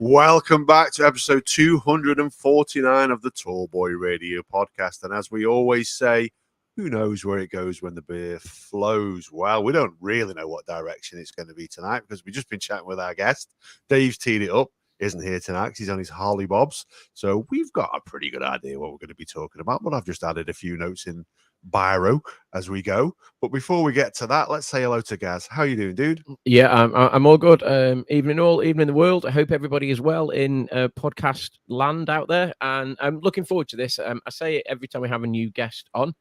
Welcome back to episode 249 of the Tall Boy Radio podcast. And as we always say, who knows where it goes when the beer flows? Well, we don't really know what direction it's going to be tonight because we've just been chatting with our guest. Dave's teed it up, isn't here tonight because he's on his Harley Bobs. So we've got a pretty good idea what we're going to be talking about, but I've just added a few notes in biro as we go. But before we get to that, let's say hello to Gaz. How you doing, dude? Yeah, I'm all good. Evening in the world. I hope everybody is well in podcast land out there, and I'm looking forward to this. I say it every time we have a new guest on.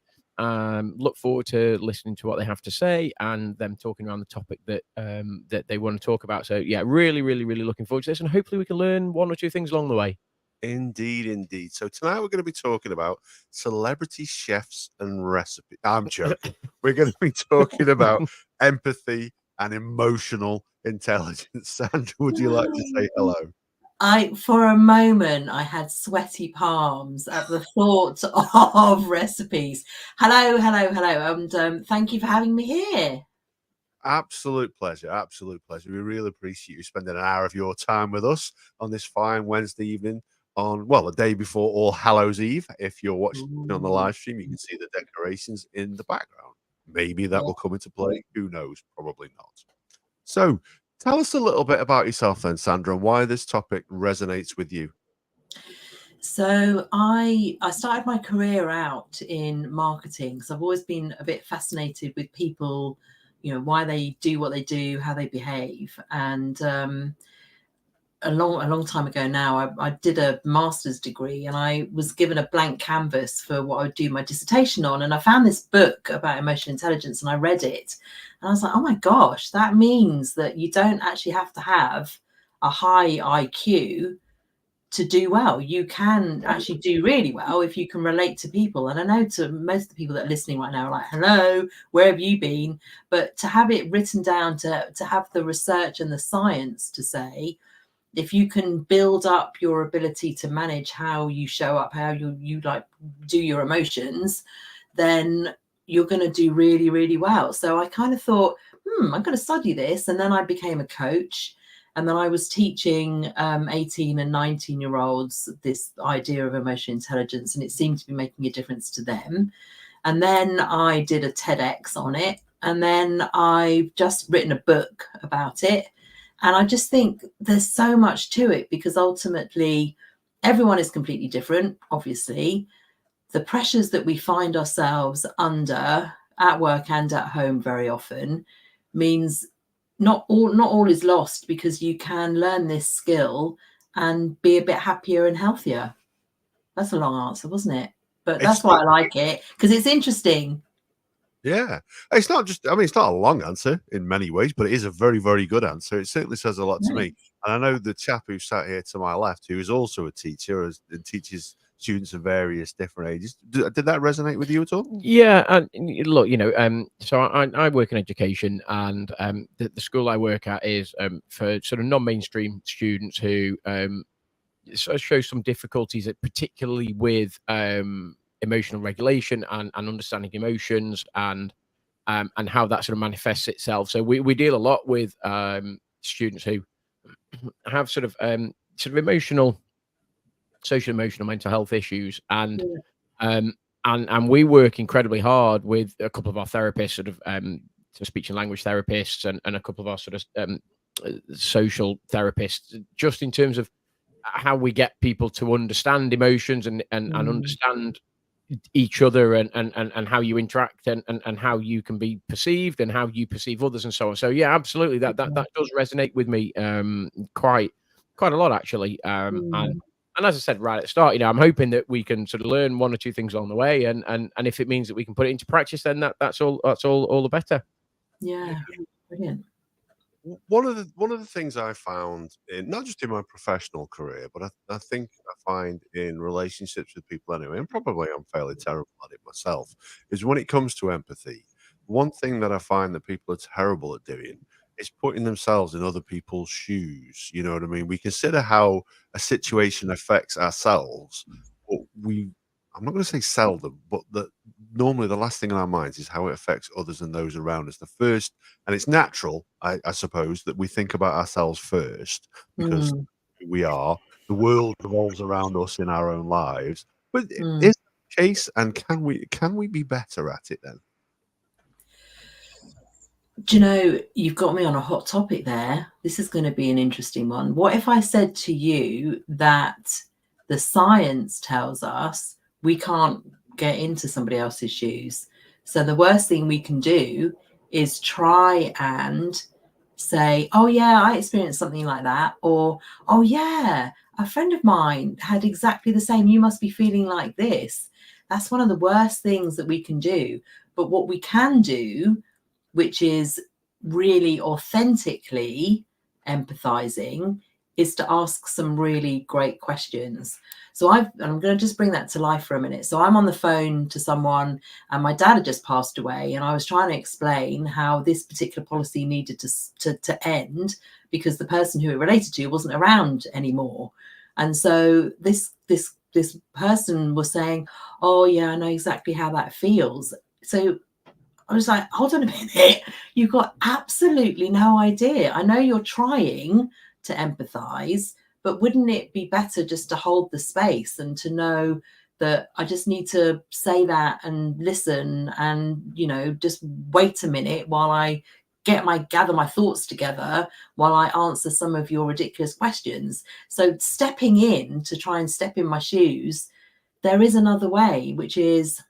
Look forward to listening to what they have to say and them talking around the topic that that they want to talk about. So yeah, really looking forward to this, and hopefully we can learn one or two things along the way. Indeed. So tonight we're going to be talking about celebrity chefs and recipes. I'm joking. We're going to be talking about empathy and emotional intelligence. Sandra, would you like to say hello? For a moment, I had sweaty palms at the thought of recipes. Hello, and thank you for having me here. Absolute pleasure. We really appreciate you spending an hour of your time with us on this fine Wednesday evening. The day before All Hallows Eve. If you're watching on the live stream, you can see the decorations in the background. Maybe that will come into play. Who knows? Probably not. So tell us a little bit about yourself then, Sandra, and why this topic resonates with you. So I started my career out in marketing because I've always been a bit fascinated with people, why they do what they do, how they behave. And a long time ago now, I did a master's degree and I was given a blank canvas for what I would do my dissertation on. And I found this book about emotional intelligence and I read it. And I was like, oh my gosh, that means that you don't actually have to have a high IQ to do well. You can actually do really well if you can relate to people. And I know to most of the people that are listening right now are like, hello, where have you been? But to have it written down, to have the research and the science to say, if you can build up your ability to manage how you show up, how you like do your emotions, then you're going to do really well. So I kind of thought, I'm going to study this. And then I became a coach. And then I was teaching 18 and 19-year-olds this idea of emotional intelligence, and it seemed to be making a difference to them. And then I did a TEDx on it. And then I've just written a book about it. And I just think there's so much to it because ultimately everyone is completely different, obviously. The pressures that we find ourselves under at work and at home very often means not all is lost because you can learn this skill and be a bit happier and healthier. That's a long answer, wasn't it? But that's why I like it, because it's interesting. Yeah. It's not a long answer in many ways, but it is a very, very good answer. It certainly says a lot to me. And I know the chap who sat here to my left, who is also a teacher and teaches students of various different ages. Did that resonate with you at all? Yeah, and look, so I work in education, and the school I work at is for sort of non-mainstream students who sort of show some difficulties, particularly with emotional regulation and understanding emotions and how that sort of manifests itself. So we deal a lot with students who have sort of social emotional mental health issues, and we work incredibly hard with a couple of our therapists, sort of speech and language therapists, and a couple of our sort of social therapists, just in terms of how we get people to understand emotions and understand each other and how you interact and how you can be perceived and how you perceive others and so on. So yeah, absolutely, that does resonate with me quite a lot, actually. And as I said right at the start, I'm hoping that we can sort of learn one or two things along the way, and if it means that we can put it into practice, then that's all the better. Yeah, brilliant. One of the things I found not just in my professional career, but I think I find in relationships with people anyway, and probably I'm fairly terrible at it myself, is when it comes to empathy. One thing that I find that people are terrible at doing is putting themselves in other people's shoes. You know what I mean? We consider how a situation affects ourselves, but I'm not going to say seldom, but normally the last thing in our minds is how it affects others and those around us. The first, and it's natural, I suppose, that we think about ourselves first because who we are. The world revolves around us in our own lives. But Mm. is that the case, and can we be better at it then? Do you know, you've got me on a hot topic there. This is going to be an interesting one. What if I said to you that the science tells us we can't get into somebody else's shoes? So the worst thing we can do is try and say, oh, yeah, I experienced something like that. Or, oh, yeah, a friend of mine had exactly the same. You must be feeling like this. That's one of the worst things that we can do. But what we can do, which is really authentically empathizing, is to ask some really great questions. So I'm going to just bring that to life for a minute. So I'm on the phone to someone, and my dad had just passed away, and I was trying to explain how this particular policy needed to end because the person who it related to wasn't around anymore. And so this person was saying, oh yeah, I know exactly how that feels. So I was like, hold on a minute, you've got absolutely no idea. I know you're trying to empathize, but wouldn't it be better just to hold the space and to know that I just need to say that and listen and, you know, just wait a minute while I gather my thoughts together while I answer some of your ridiculous questions. So stepping in to try and step in my shoes, there is another way, which is,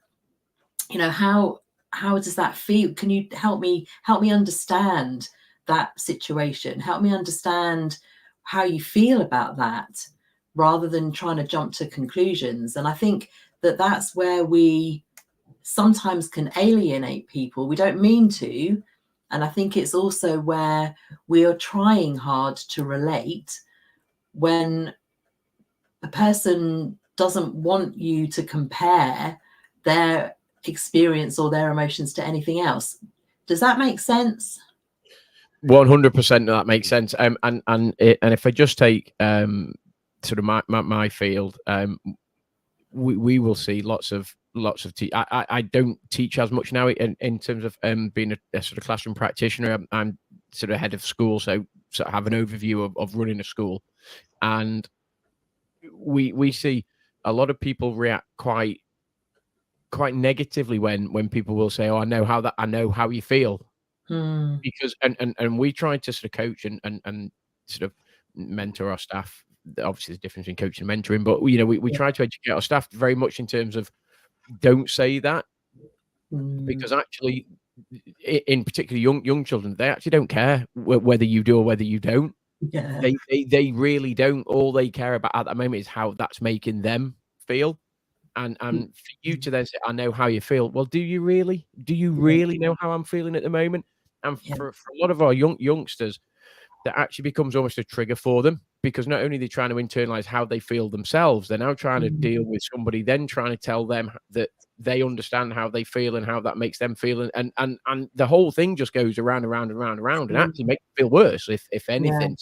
you know, how does that feel? Can you help me understand that situation? Help me understand how you feel about that, rather than trying to jump to conclusions. And I think that that's where we sometimes can alienate people. We don't mean to. And I think it's also where we are trying hard to relate when a person doesn't want you to compare their experience or their emotions to anything else. Does that make sense? 100% that makes sense. And if I just take sort of my field, we will see lots of I don't teach as much now in terms of being a sort of classroom practitioner. I'm sort of head of school, so sort of have an overview of running a school, and we see a lot of people react quite negatively when people will say, oh, I know how you feel. Because and we try to sort of coach and sort of mentor our staff. Obviously, there's a difference in coaching and mentoring, but you know, we try to educate our staff very much in terms of don't say that, because actually, in particular young children, they actually don't care whether you do or whether you don't. Yeah. They really don't. All they care about at that moment is how that's making them feel. And for you to then say, I know how you feel. Well, do you really? Do you really know how I'm feeling at the moment? And for a lot of our youngsters, that actually becomes almost a trigger for them, because not only are they trying to internalize how they feel themselves, they're now trying to deal with somebody then trying to tell them that they understand how they feel and how that makes them feel. And the whole thing just goes around and round and round and round, and actually makes them feel worse, if anything.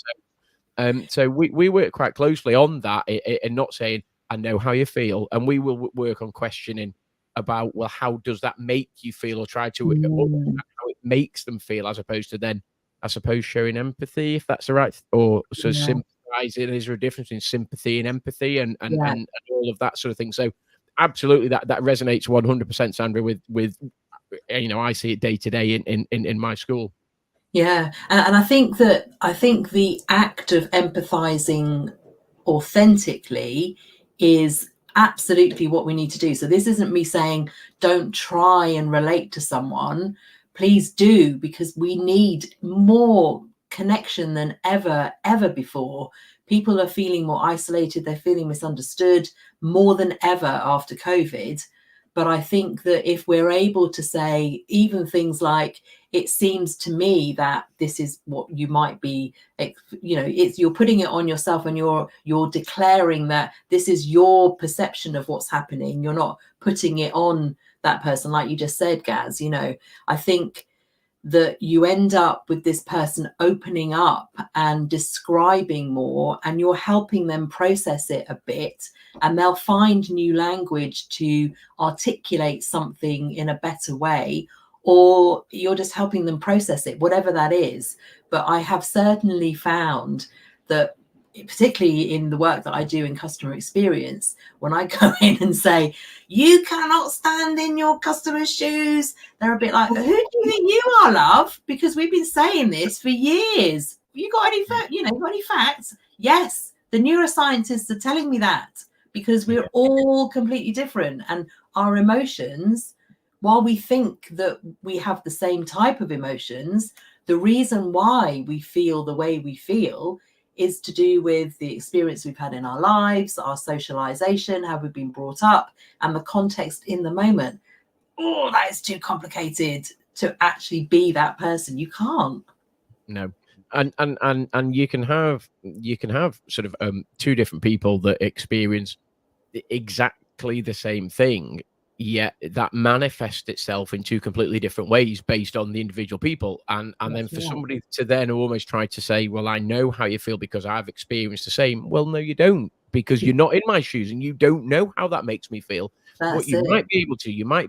So we work quite closely on that, and not saying, I know how you feel. And we will work on questioning about, well, how does that make you feel, or try to understand how it makes them feel, as opposed to then, I suppose, showing empathy, if that's the right, or so sympathizing. Is there a difference in sympathy and empathy and all of that sort of thing? So absolutely that resonates 100%, Sandra, with you know, I see it day to day in my school. Yeah. And I think the act of empathizing authentically is absolutely what we need to do. So this isn't me saying don't try and relate to someone. Please do, because we need more connection than ever before. People are feeling more isolated. They're feeling misunderstood more than ever after COVID. But I think that if we're able to say even things like, it seems to me that this is what you might be, you know, you're putting it on yourself, and you're declaring that this is your perception of what's happening. You're not putting it on that person, like you just said, Gaz. You know, I think that you end up with this person opening up and describing more, and you're helping them process it a bit, and they'll find new language to articulate something in a better way, or you're just helping them process it, whatever that is. But I have certainly found that particularly in the work that I do in customer experience, when I go in and say, you cannot stand in your customer's shoes, they're a bit like, who do you think you are, love? Because we've been saying this for years. You got any got any facts? Yes, the neuroscientists are telling me that, because we're all completely different, and our emotions, while we think that we have the same type of emotions, the reason why we feel the way we feel is to do with the experience we've had in our lives, our socialization, how we've been brought up, and the context in the moment. Oh, that is too complicated to actually be that person. You can't. No. And you can have sort of two different people that experience exactly the same thing, yet that manifests itself in two completely different ways based on the individual people. And then for somebody to then almost try to say, well, I know how you feel because I've experienced the same. Well, no, you don't, because you're not in my shoes and you don't know how that makes me feel. What you might be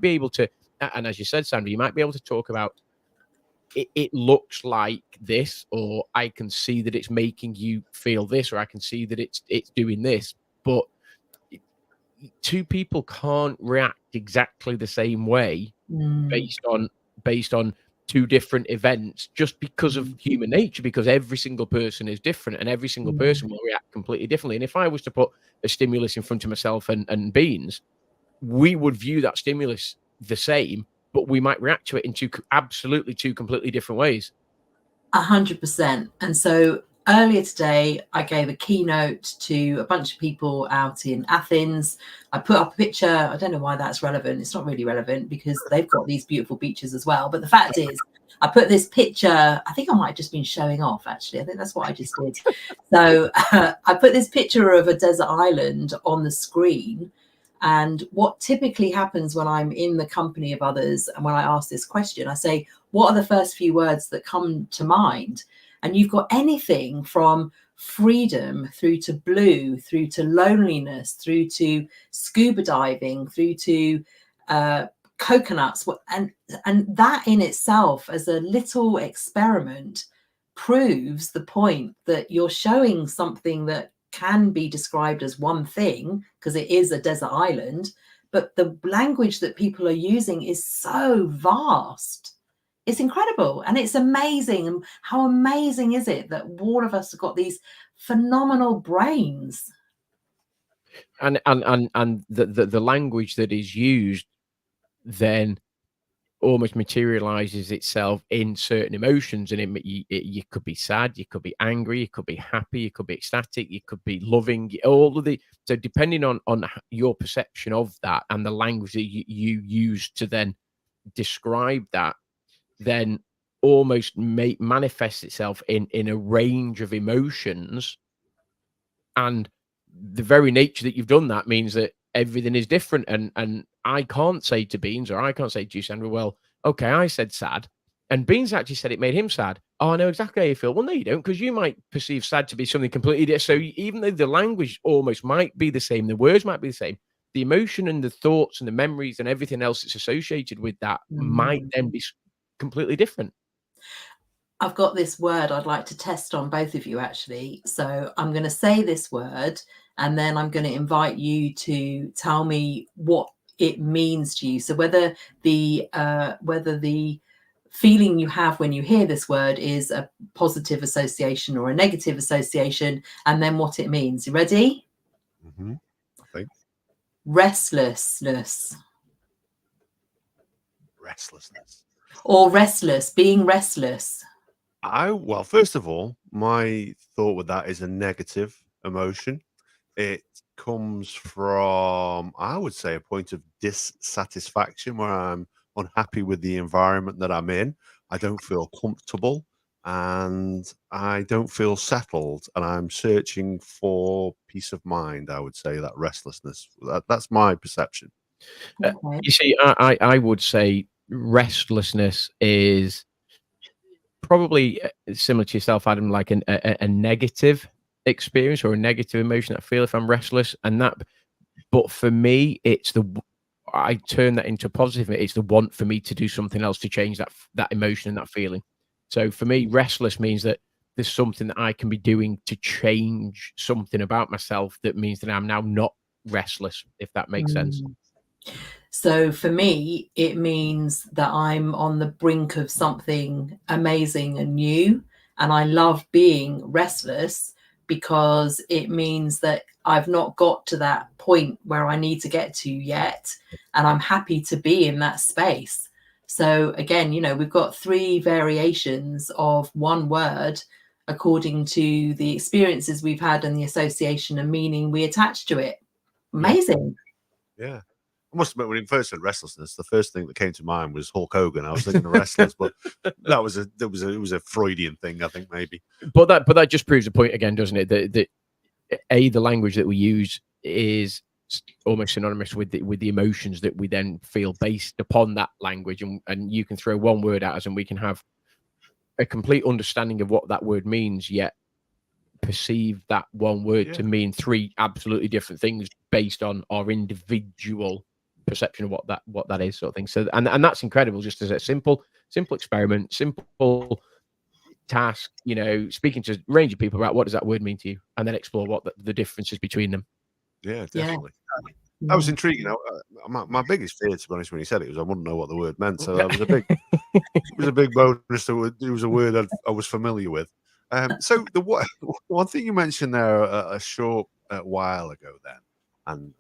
able to, and as you said, Sandra, you might be able to talk about it looks like this, or I can see that it's making you feel this, or I can see that it's doing this. But two people can't react exactly the same way based on two different events, just because of human nature, because every single person is different and every single person will react completely differently. And if I was to put a stimulus in front of myself and Beans, we would view that stimulus the same, but we might react to it in two completely different ways. 100%. And so earlier today, I gave a keynote to a bunch of people out in Athens. I put up a picture. I don't know why that's relevant. It's not really relevant because they've got these beautiful beaches as well. But the fact is, I put this picture. I think I might have just been showing off, actually. I think that's what I just did. So I put this picture of a desert island on the screen. And what typically happens when I'm in the company of others and when I ask this question, I say, what are the first few words that come to mind? And you've got anything from freedom through to blue, through to loneliness, through to scuba diving, through to coconuts. And that in itself, as a little experiment, proves the point that you're showing something that can be described as one thing, because it is a desert island, but the language that people are using is so vast. It's incredible, and it's amazing. And how amazing is it that all of us have got these phenomenal brains? And the language that is used then almost materializes itself in certain emotions, and you could be sad, you could be angry, you could be happy, you could be ecstatic, you could be loving, so depending on your perception of that and the language that you use to then describe that, then almost manifests itself in a range of emotions. And the very nature that you've done that means that everything is different. And I can't say to Beans, or I can't say to you, Sandra, well, okay, I said sad, and Beans actually said it made him sad. Oh, I know exactly how you feel. Well, no, you don't, because you might perceive sad to be something completely different. So even though the language almost might be the same, the words might be the same, the emotion and the thoughts and the memories and everything else that's associated with that might then be completely different. I've got this word I'd like to test on both of you, actually. So I'm going to say this word, and then I'm going to invite you to tell me what it means to you. So whether the feeling you have when you hear this word is a positive association or a negative association, and then what it means. You ready? Mm-hmm. I think. Restlessness. Restlessness. Or restless, being restless. Well, first of all, my thought with that is a negative emotion. It comes from, I would say, a point of dissatisfaction where I'm unhappy with the environment that I'm in. I don't feel comfortable and I don't feel settled, and I'm searching for peace of mind. I would say that restlessness. That's my perception. Okay. You see, I would say restlessness is probably similar to yourself, Adam, like a negative experience or a negative emotion that I feel if I'm restless, but for me, I turn that into positive. It's the want for me to do something else to change that emotion and that feeling. So for me, restless means that there's something that I can be doing to change something about myself that means that I'm now not restless, if that makes sense. So for me, it means that I'm on the brink of something amazing and new. And I love being restless because it means that I've not got to that point where I need to get to yet. And I'm happy to be in that space. So again, you know, we've got 3 variations of one word according to the experiences we've had and the association and meaning we attach to it. Amazing. Yeah. I must admit, when you first said restlessness, the first thing that came to mind was Hulk Hogan. I was thinking of wrestlers, but it was a Freudian thing, I think, maybe. But that just proves the point again, doesn't it? That the language that we use is almost synonymous with the emotions that we then feel based upon that language, and you can throw one word at us, and we can have a complete understanding of what that word means, yet perceive that one word to mean 3 absolutely different things based on our individual perception of what that is, sort of thing. So and that's incredible, just as a simple experiment, simple task, you know, speaking to a range of people about what does that word mean to you, and then explore what the differences between them. Yeah, definitely. That was intriguing. My biggest fear, to be honest, when he said it, was I wouldn't know what the word meant. So that was a big, it was a big bonus. It was a word I was familiar with. So the one thing you mentioned there a short while ago, then, and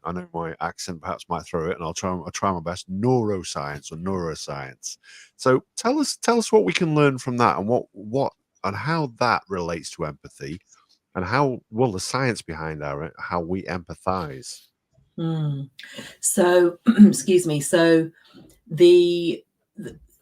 I know my accent perhaps might throw it, and I'll try my best. Neuroscience. So tell us what we can learn from that, and what and how that relates to empathy, and how the science behind how we empathize. So, excuse me. So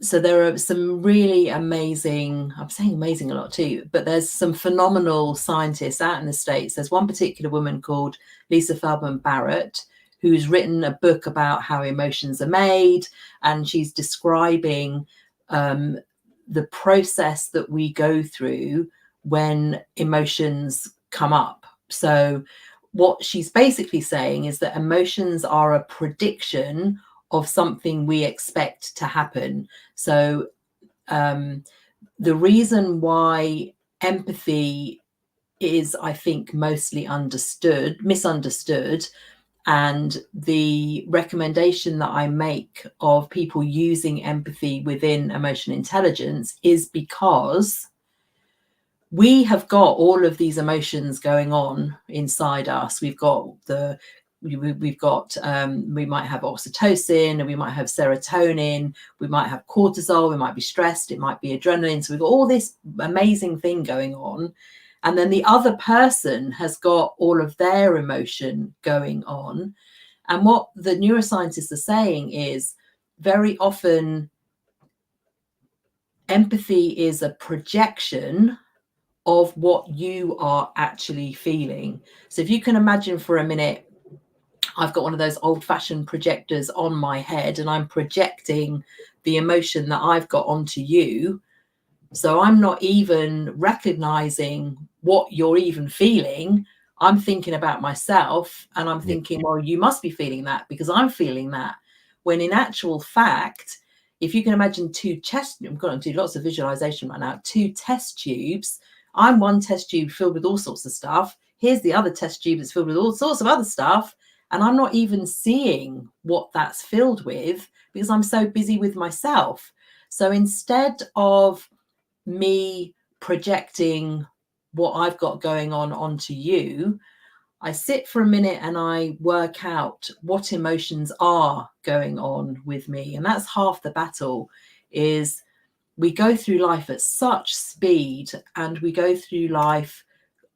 so there are some really amazing, I'm saying amazing a lot too, but there's some phenomenal scientists out in the States. There's one particular woman called Lisa Feldman Barrett, who's written a book about how emotions are made, and she's describing the process that we go through when emotions come up. So what she's basically saying is that emotions are a prediction of something we expect to happen. So the reason why empathy is, I think, mostly misunderstood, and the recommendation that I make of people using empathy within emotional intelligence is because we have got all of these emotions going on inside us. We might have oxytocin, and we might have serotonin, we might have cortisol, we might be stressed, it might be adrenaline. So we've got all this amazing thing going on. And then the other person has got all of their emotion going on. And what the neuroscientists are saying is very often empathy is a projection of what you are actually feeling. So if you can imagine for a minute, I've got one of those old-fashioned projectors on my head, and I'm projecting the emotion that I've got onto you. So I'm not even recognizing what you're even feeling. I'm thinking about myself, and I'm thinking, well, you must be feeling that because I'm feeling that. When in actual fact, if you can imagine I'm going to do lots of visualization right now, 2 test tubes. I'm one test tube filled with all sorts of stuff. Here's the other test tube that's filled with all sorts of other stuff. And I'm not even seeing what that's filled with because I'm so busy with myself. So instead of me projecting what I've got going on onto you, I sit for a minute and I work out what emotions are going on with me. And that's half the battle. Is we go through life at such speed, and we go through life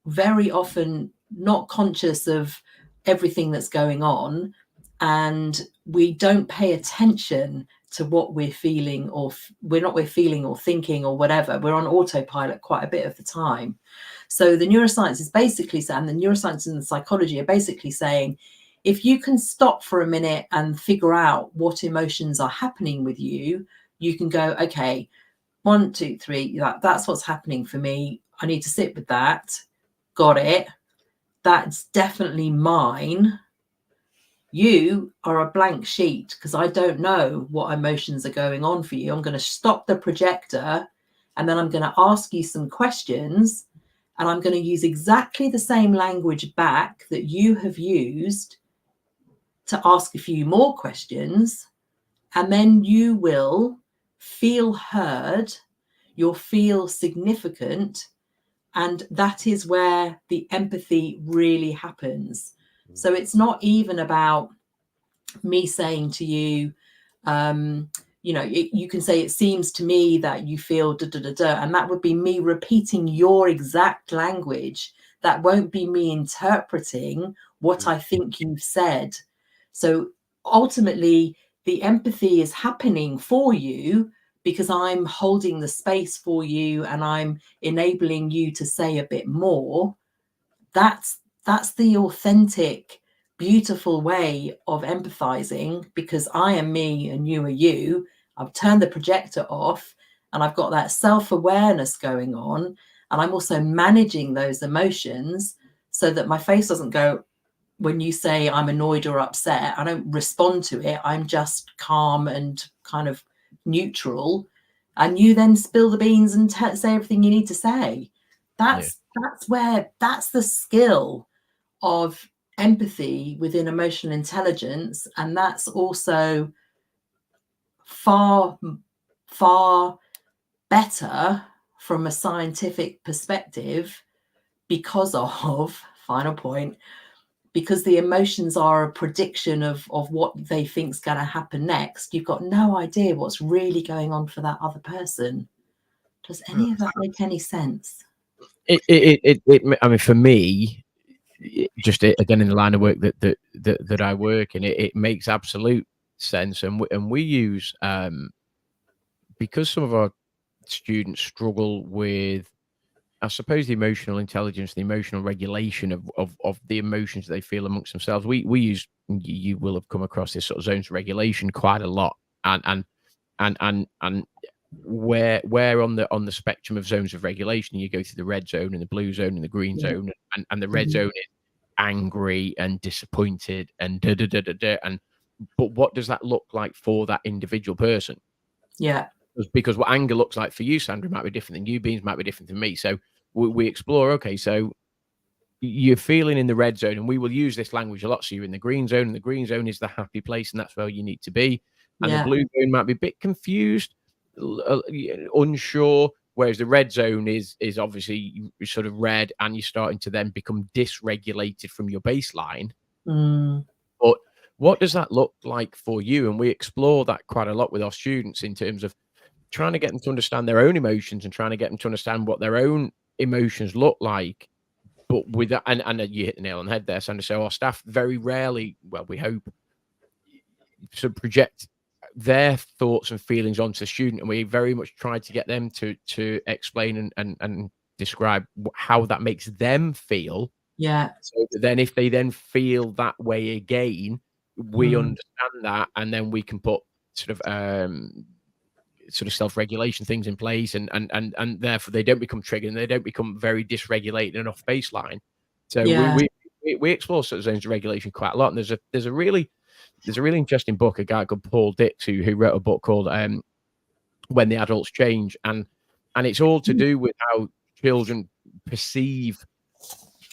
very often not conscious of everything that's going on, and we don't pay attention to what we're feeling, or we're feeling or thinking or whatever. We're on autopilot quite a bit of the time. So the neuroscience is basically saying, the neuroscience and the psychology are basically saying, if you can stop for a minute and figure out what emotions are happening with you, you can go, okay, 1, 2, 3, that's what's happening for me. I need to sit with that. Got it. That's definitely mine. You are a blank sheet because I don't know what emotions are going on for you. I'm going to stop the projector and then I'm going to ask you some questions, and I'm going to use exactly the same language back that you have used to ask a few more questions. And then you will feel heard, you'll feel significant, and that is where the empathy really happens. So it's not even about me saying to you, you can say, it seems to me that you feel da da da da, and that would be me repeating your exact language. That won't be me interpreting what I think you've said. So ultimately, the empathy is happening for you because I'm holding the space for you and I'm enabling you to say a bit more. That's the authentic, beautiful way of empathizing, because I am me and you are you. I've turned the projector off and I've got that self-awareness going on, and I'm also managing those emotions so that my face doesn't go, when you say I'm annoyed or upset, I don't respond to it. I'm just calm and kind of neutral. And you then spill the beans and say everything you need to say. That's the skill of empathy within emotional intelligence. And that's also far, far better from a scientific perspective because of, final point, because the emotions are a prediction of what they think is going to happen next. You've got no idea what's really going on for that other person. Does any of that make any sense? I mean, for me, again, in the line of work that I work in, it makes absolute sense. And we use, because some of our students struggle with, I suppose, the emotional intelligence, the emotional regulation of the emotions they feel amongst themselves. We use, you will have come across this sort of zones of regulation quite a lot, and where on the spectrum of zones of regulation you go through the red zone and the blue zone and the green zone, and the red zone is angry and disappointed and da da da da da. And but what does that look like for that individual person? Yeah. Because what anger looks like for you, Sandra, might be different than you, Beans, might be different than me. So we explore, okay, so you're feeling in the red zone, and we will use this language a lot. So you're in the green zone, and the green zone is the happy place, and that's where you need to be. And the blue zone might be a bit confused, unsure, whereas the red zone is obviously sort of red, and you're starting to then become dysregulated from your baseline. But what does that look like for you? And we explore that quite a lot with our students in terms of trying to get them to understand their own emotions and trying to get them to understand what their own emotions look like. But with that, and you hit the nail on the head there, Sandra. So our staff very rarely, well, we hope, to project their thoughts and feelings onto the student, and we very much try to get them to explain and describe how that makes them feel. Yeah. So that then, if they then feel that way again, we understand that, and then we can put sort of self-regulation things in place, and therefore they don't become triggered and they don't become very dysregulated and off baseline. So we explore sort of zones of regulation quite a lot. And there's a really interesting book, a guy called Paul Dix who wrote a book called When the Adults Change, and it's all to do with how children perceive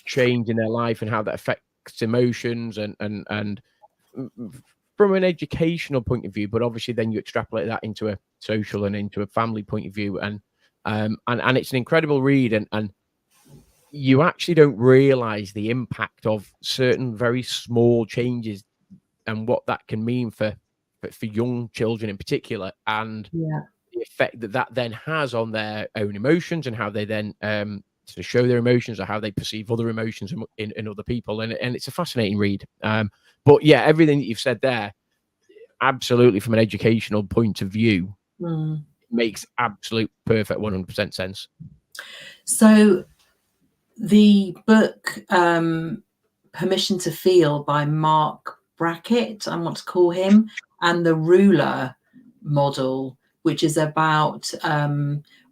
change in their life and how that affects emotions and from an educational point of view, but obviously then you extrapolate that into a social and into a family point of view, and it's an incredible read, and you actually don't realize the impact of certain very small changes and what that can mean for young children in particular, and the effect that then has on their own emotions and how they then to show their emotions or how they perceive other emotions in other people, and it's a fascinating read. But yeah, everything that you've said there, absolutely, from an educational point of view, makes absolute perfect 100% sense. So the book Permission to Feel by Mark Brackett, I want to call him, and the ruler model, which is about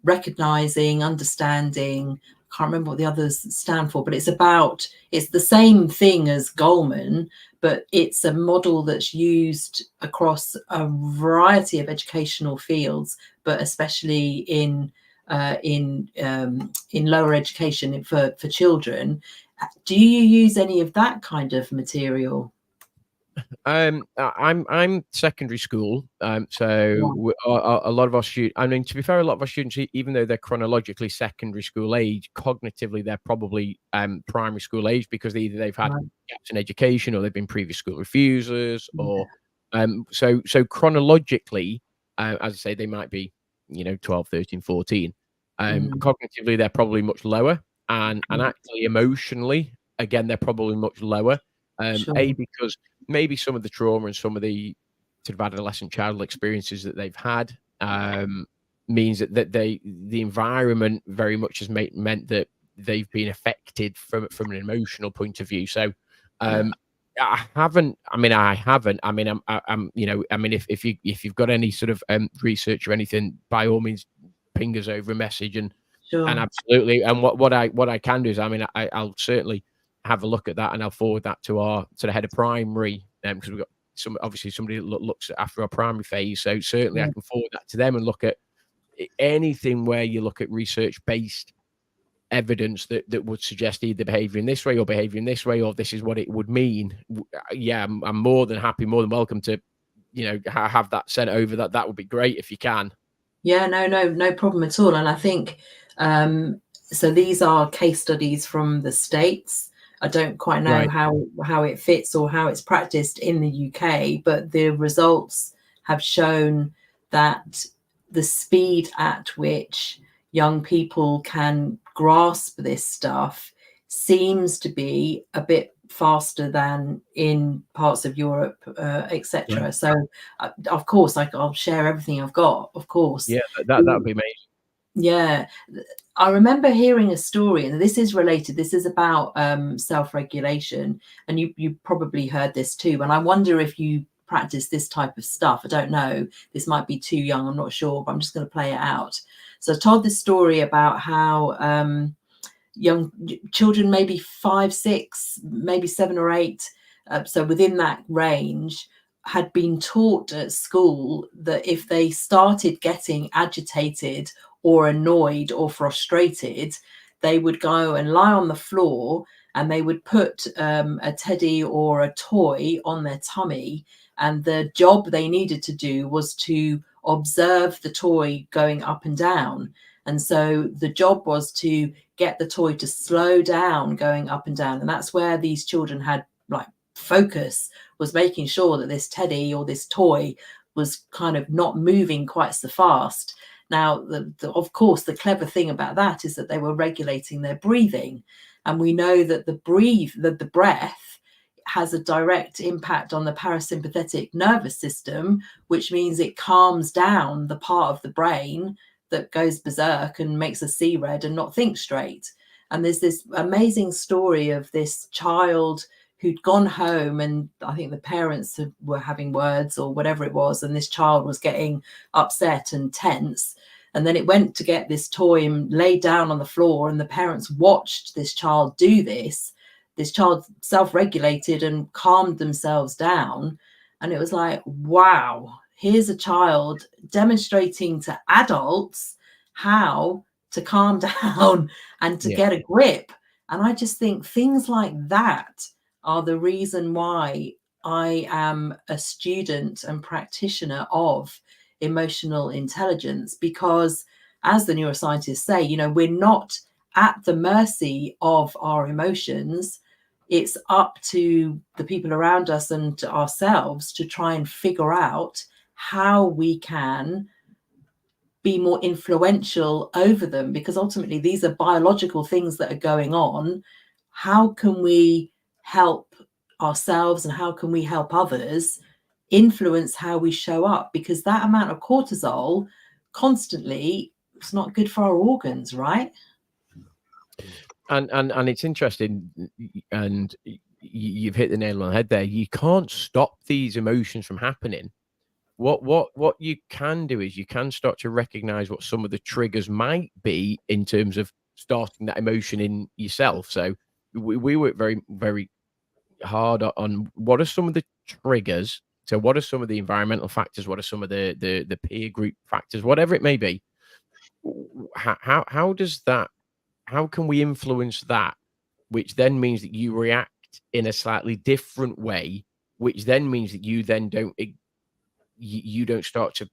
recognizing, understanding, I can't remember what the others stand for, but it's the same thing as Goleman, but it's a model that's used across a variety of educational fields, but especially in in lower education for children. Do you use any of that kind of material? I'm secondary school, so a lot of our students. I mean, to be fair, a lot of our students, even though they're chronologically secondary school age, cognitively they're probably primary school age, because either they've had gaps in education, or they've been previous school refusers, or so chronologically, as I say, they might be 12, 13, 14. Cognitively, they're probably much lower, and actually emotionally, again, they're probably much lower. Because maybe some of the trauma and some of the sort of adolescent childhood experiences that they've had means that the environment very much has meant that they've been affected from an emotional point of view. So I haven't. I'm if you've got any sort of research or anything, by all means, ping us over a message, and absolutely. And what I can do is, I'll certainly have a look at that, and I'll forward that to the head of primary, because we've got somebody that looks after our primary phase. So certainly I can forward that to them and look at anything where you look at research-based evidence that would suggest either behavior in this way or behavior in this way, or this is what it would mean. Yeah, I'm more than happy, more than welcome to, have that sent over. That would be great if you can. Yeah, no problem at all. And I think, so these are case studies from the States. I don't quite know how it fits or how it's practiced in the UK, but the results have shown that the speed at which young people can grasp this stuff seems to be a bit faster than in parts of Europe, etc. Right. So, of course, I'll share everything I've got. Of course, yeah, that would be amazing. Yeah, I remember hearing a story, and this is related. This is about self-regulation, and you probably heard this too. And I wonder if you practice this type of stuff. I don't know. This might be too young. I'm not sure, but I'm just going to play it out. So I told this story about how young children, maybe 5, 6, maybe 7 or 8, so within that range, had been taught at school that if they started getting agitated or annoyed or frustrated, they would go and lie on the floor, and they would put a teddy or a toy on their tummy, and the job they needed to do was to observe the toy going up and down. And so the job was to get the toy to slow down going up and down. And that's where these children had focus, was making sure that this teddy or this toy was kind of not moving quite so fast. Now, of course, the clever thing about that is that they were regulating their breathing. And we know that the breath has a direct impact on the parasympathetic nervous system, which means it calms down the part of the brain that goes berserk and makes us see red and not think straight. And there's this amazing story of this child who'd gone home, and I think the parents were having words or whatever it was, and this child was getting upset and tense. And then it went to get this toy and laid down on the floor, and the parents watched this child do this. This child self-regulated and calmed themselves down. And it was like, wow, here's a child demonstrating to adults how to calm down and to get a grip. And I just think things like that are the reason why I am a student and practitioner of emotional intelligence, because as the neuroscientists say, we're not at the mercy of our emotions. It's up to the people around us and to ourselves to try and figure out how we can be more influential over them, because ultimately these are biological things that are going on. How can we help ourselves, and how can we help others influence how we show up? Because that amount of cortisol constantly, it's not good for our organs, right? And it's interesting, and you've hit the nail on the head there. You can't stop these emotions from happening. What you can do is you can start to recognize what some of the triggers might be in terms of starting that emotion in yourself. So we work very, very hard on what are some of the triggers. So what are some of the environmental factors? What are some of the peer group factors? Whatever it may be. how does that, how can we influence that, which then means that you react in a slightly different way, which then means that you then don't you don't start to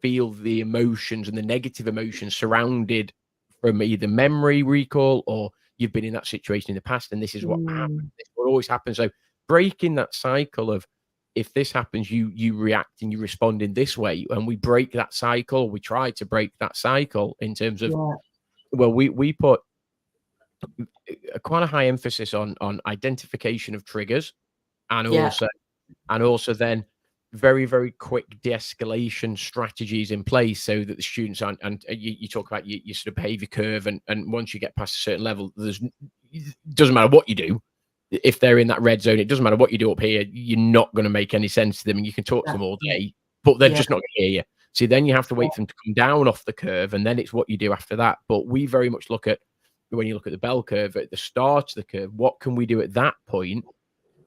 feel the emotions and the negative emotions surrounded from either memory recall, or you've been in that situation in the past and this is what happens. Mm. This will always happen. So breaking that cycle of, if this happens, you react and you respond in this way, and we break that cycle. We try to break that cycle in terms of, Yeah. well, we put quite a high emphasis on identification of triggers, and Yeah. also then very, very quick de-escalation strategies in place so that the students aren't, and you talk about your sort of behavior curve, and once you get past a certain level, it doesn't matter what you do. If they're in that red zone, it doesn't matter what you do up here, you're not going to make any sense to them, and you can talk to them all day, but they're Yeah. just not going to hear you. So then you have to wait for them to come down off the curve, and then it's what you do after that. But we very much look at, when you look at the bell curve at the start of the curve, what can we do at that point,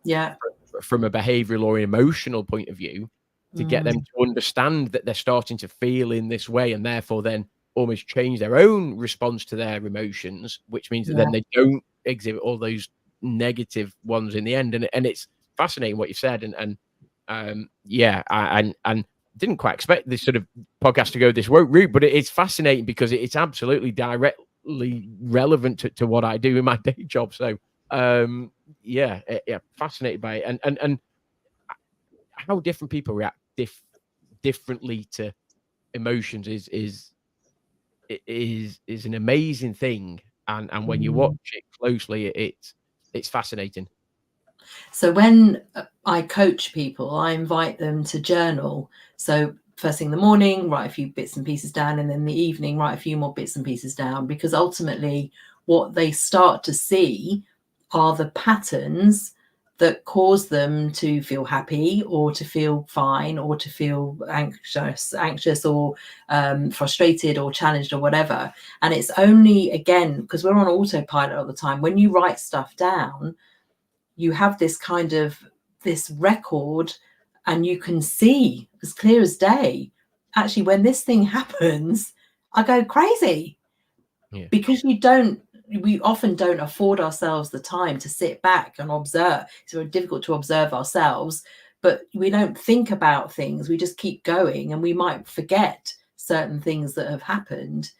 Yeah. from a behavioral or emotional point of view, to get them to understand that they're starting to feel in this way, and therefore then almost change their own response to their emotions, which means that then they don't exhibit all those negative ones in the end. And it's fascinating what you said, and didn't quite expect this sort of podcast to go this route, but it's fascinating because it's absolutely directly relevant to what I do in my day job. So yeah, fascinated by it, and how different people react differently to emotions is an amazing thing, and when you watch it closely, it's fascinating. So when I coach people, I invite them to journal. So first thing in the morning, write a few bits and pieces down, and then in the evening, write a few more bits and pieces down, because ultimately what they start to see are the patterns that cause them to feel happy or to feel fine or to feel anxious or frustrated or challenged or whatever. And it's only, again, because we're on autopilot all the time, when you write stuff down, you have this kind of this record, and you can see as clear as day, actually, when this thing happens, I go crazy. Yeah. Because we often don't afford ourselves the time to sit back and observe. It's very difficult to observe ourselves, but we don't think about things. We just keep going, and we might forget certain things that have happened,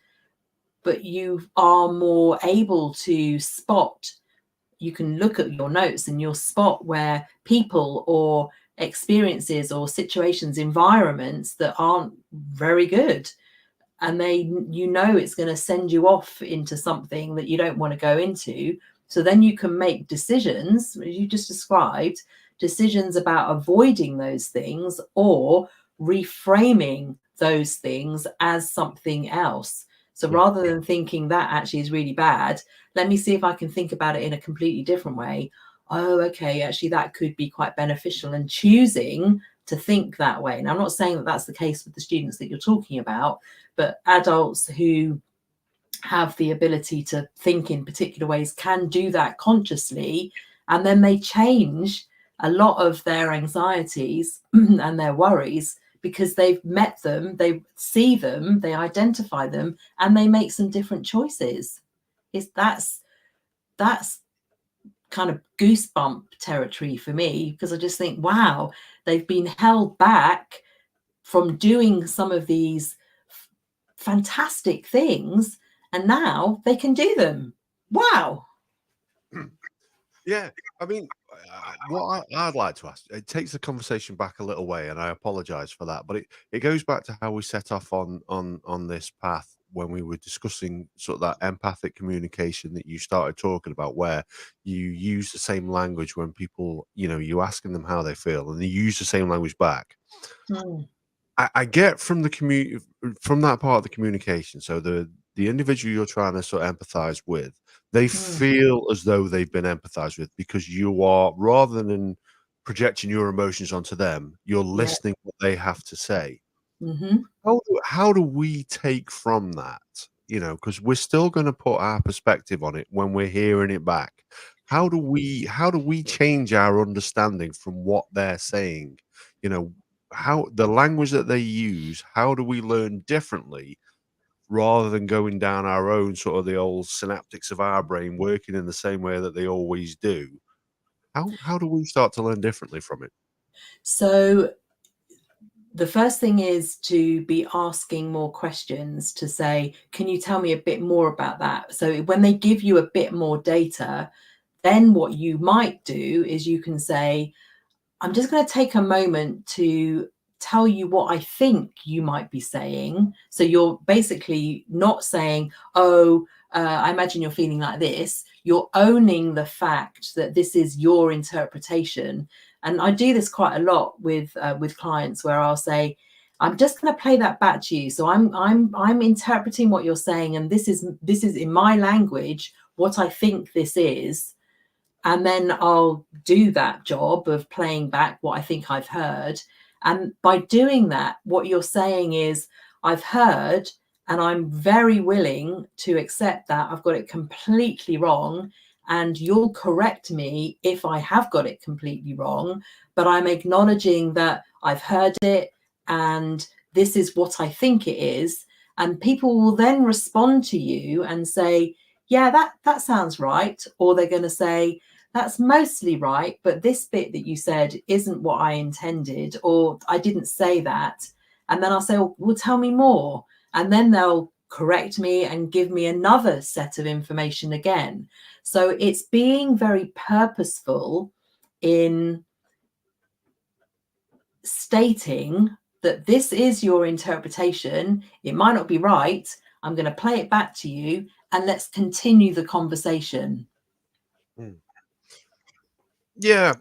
but you are more able to spot. You can look at your notes and you'll spot where people or experiences or situations, environments that aren't very good, and it's going to send you off into something that you don't want to go into. So then you can make decisions, as you just described, decisions about avoiding those things or reframing those things as something else. So rather than thinking that actually is really bad, let me see if I can think about it in a completely different way. Oh, okay, actually that could be quite beneficial, and choosing to think that way. And I'm not saying that that's the case with the students that you're talking about, but adults who have the ability to think in particular ways can do that consciously, and then they change a lot of their anxieties and their worries because they've met them, they see them, they identify them, and they make some different choices. That's kind of goosebump territory for me, because I just think, wow, they've been held back from doing some of these fantastic things, and now they can do them. Wow. Yeah, I mean, what I'd like to ask, it takes the conversation back a little way, and I apologize for that, but it goes back to how we set off on this path when we were discussing sort of that empathic communication that you started talking about, where you use the same language when people, you asking them how they feel, and they use the same language back. I get from from that part of the communication. So the individual you're trying to sort of empathize with, they feel as though they've been empathized with, because you are, rather than projecting your emotions onto them, you're listening what they have to say. How do we take from that? Because we're still going to put our perspective on it when we're hearing it back. How do we change our understanding from what they're saying? How the language that they use, how do we learn differently rather than going down our own sort of the old synaptics of our brain working in the same way that they always do, how do we start to learn differently from it? So the first thing is to be asking more questions, to say, can you tell me a bit more about that? So when they give you a bit more data, then what you might do is you can say, I'm just going to take a moment to tell you what I think you might be saying. So you're basically not saying, oh, I imagine you're feeling like this. You're owning the fact that this is your interpretation. And I do this quite a lot with clients, where I'll say, I'm just going to play that back to you. So I'm interpreting what you're saying, and this is in my language what I think this is. And then I'll do that job of playing back what I think I've heard. And by doing that, what you're saying is, I've heard, and I'm very willing to accept that I've got it completely wrong. And you'll correct me if I have got it completely wrong. But I'm acknowledging that I've heard it, and this is what I think it is. And people will then respond to you and say, yeah, that sounds right. Or they're going to say, that's mostly right, but this bit that you said isn't what I intended, or I didn't say that. And then I'll say, well, tell me more. And then they'll correct me and give me another set of information again. So it's being very purposeful in stating that this is your interpretation. It might not be right. I'm going to play it back to you, and let's continue the conversation. Yeah,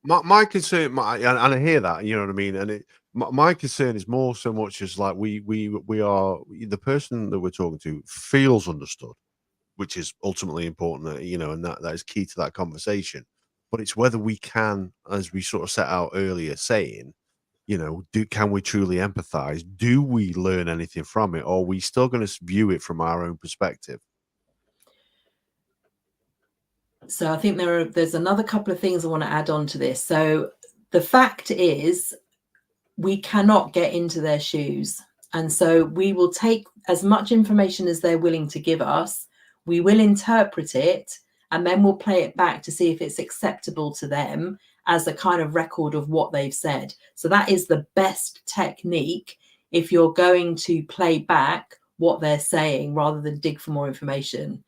my concern, and I hear that, you know what I mean, and my concern is more so much as like we are, the person that we're talking to feels understood, which is ultimately important, you know, and that is key to that conversation. But it's whether we can, as we sort of set out earlier, saying, you know, can we truly empathize? Do we learn anything from it, or are we still going to view it from our own perspective? So I think there's another couple of things I want to add on to this. So the fact is, we cannot get into their shoes. And so we will take as much information as they're willing to give us. We will interpret it, and then we'll play it back to see if it's acceptable to them as a kind of record of what they've said. So that is the best technique if you're going to play back what they're saying rather than dig for more information.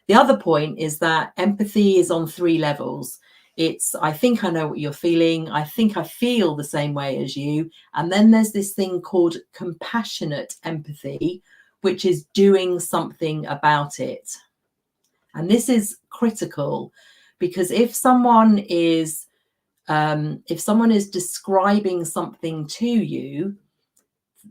The other point is that empathy is on 3 levels. It's, I think I know what you're feeling. I think I feel the same way as you. And then there's this thing called compassionate empathy, which is doing something about it. And this is critical, because if someone is describing something to you,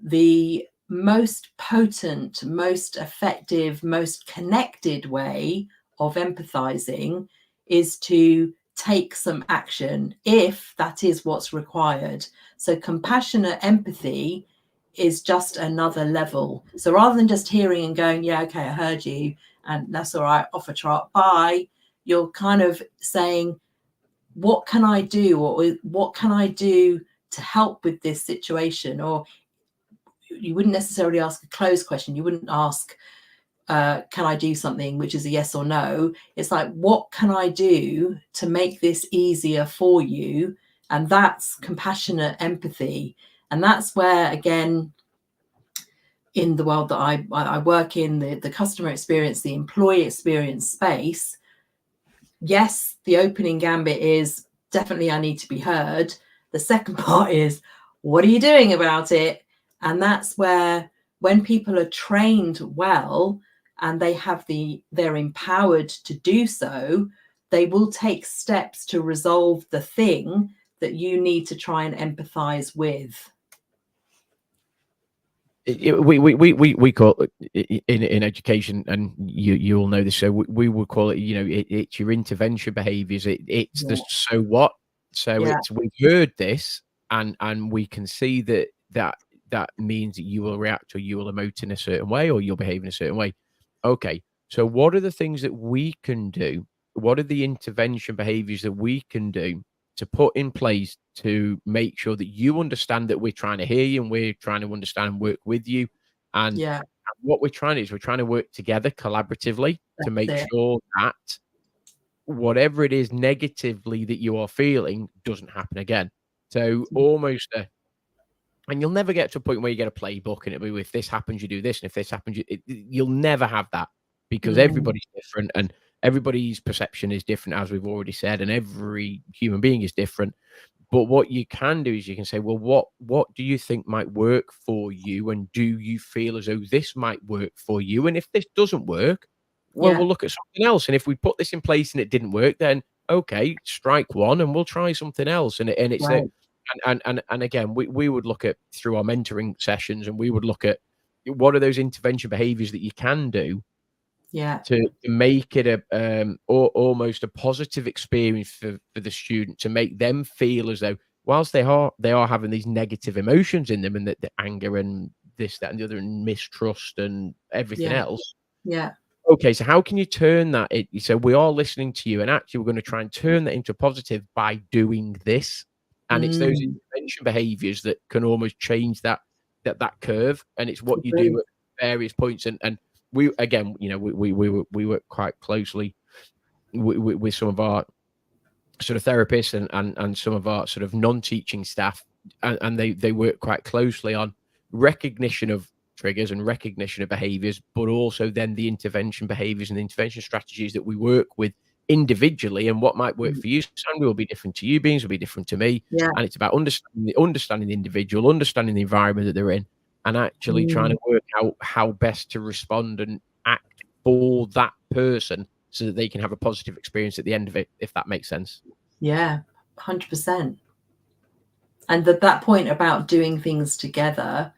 the most potent, most effective, most connected way of empathizing is to take some action if that is what's required. So compassionate empathy is just another level. So rather than just hearing and going, yeah, okay, I heard you, and that's all right, off a trot, bye, you're kind of saying, what can I do? Or what can I do to help with this situation? Or you wouldn't necessarily ask a closed question. You wouldn't ask, can I do something, which is a yes or no. It's like, what can I do to make this easier for you? And that's compassionate empathy. And that's where, again, in the world that I work in, the customer experience, the employee experience space, yes, the opening gambit is definitely I need to be heard. The second part is, what are you doing about it? And that's where, when people are trained well and they're empowered to do so, they will take steps to resolve the thing that you need to try and empathize with. We call it in education, and you all know this. So we would call it, you know, it's your intervention behaviors. It's the so what. So it's, we've heard this, and we can see that means that you will react, or you will emote in a certain way, or you'll behave in a certain way. Okay, so what are the things that we can do? What are the intervention behaviors that we can do to put in place to make sure that you understand that we're trying to hear you, and we're trying to understand and work with you, and what we're trying to do is we're trying to work together collaboratively to make sure that whatever it is negatively that you are feeling doesn't happen again. So almost and you'll never get to a point where you get a playbook and it'll be, if this happens, you do this, and if this happens, you'll never have that, because everybody's different and everybody's perception is different, as we've already said, and every human being is different. But what you can do is you can say, well, what do you think might work for you? And do you feel as though this might work for you? And if this doesn't work, well, we'll look at something else. And if we put this in place and it didn't work, then okay, strike one and we'll try something else. And it's and again, we would look at, through our mentoring sessions, and we would look at what are those intervention behaviors that you can do to make it almost a positive experience for the student, to make them feel as though, whilst they are having these negative emotions in them, and the anger and this, that, and the other, and mistrust and everything else. Okay, so how can you turn that? So we are listening to you, and actually we're going to try and turn that into a positive by doing this. And it's those intervention behaviors that can almost change that curve. And it's what you do at various points. And we, again, we work quite closely with some of our sort of therapists and some of our sort of non-teaching staff, and they work quite closely on recognition of triggers and recognition of behaviors, but also then the intervention behaviors and the intervention strategies that we work with individually. And what might work for you, Sandra, will be different to you, Beans, will be different to me. And it's about understanding the individual, understanding the environment that they're in, and actually trying to work out how best to respond and act for that person so that they can have a positive experience at the end of it, if that makes sense. 100%. And that point about doing things together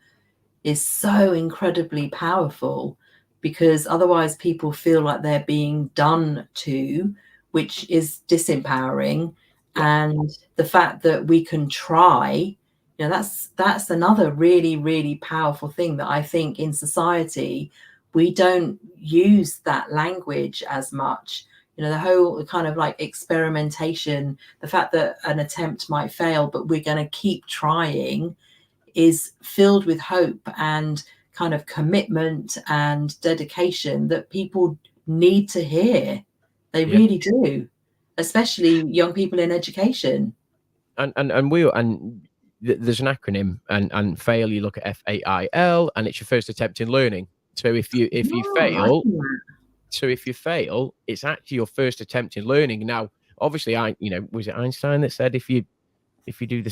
is so incredibly powerful, because otherwise people feel like they're being done to, which is disempowering. And the fact that we can try, that's another really, really powerful thing that I think in society we don't use that language as much. The whole kind of like experimentation, the fact that an attempt might fail, but we're going to keep trying, is filled with hope and kind of commitment and dedication that people need to hear. They really do, especially young people in education. And there's an acronym, and fail, you look at FAIL, and it's your first attempt in learning. So if you fail, it's actually your first attempt in learning. Now, obviously, was it Einstein that said if you do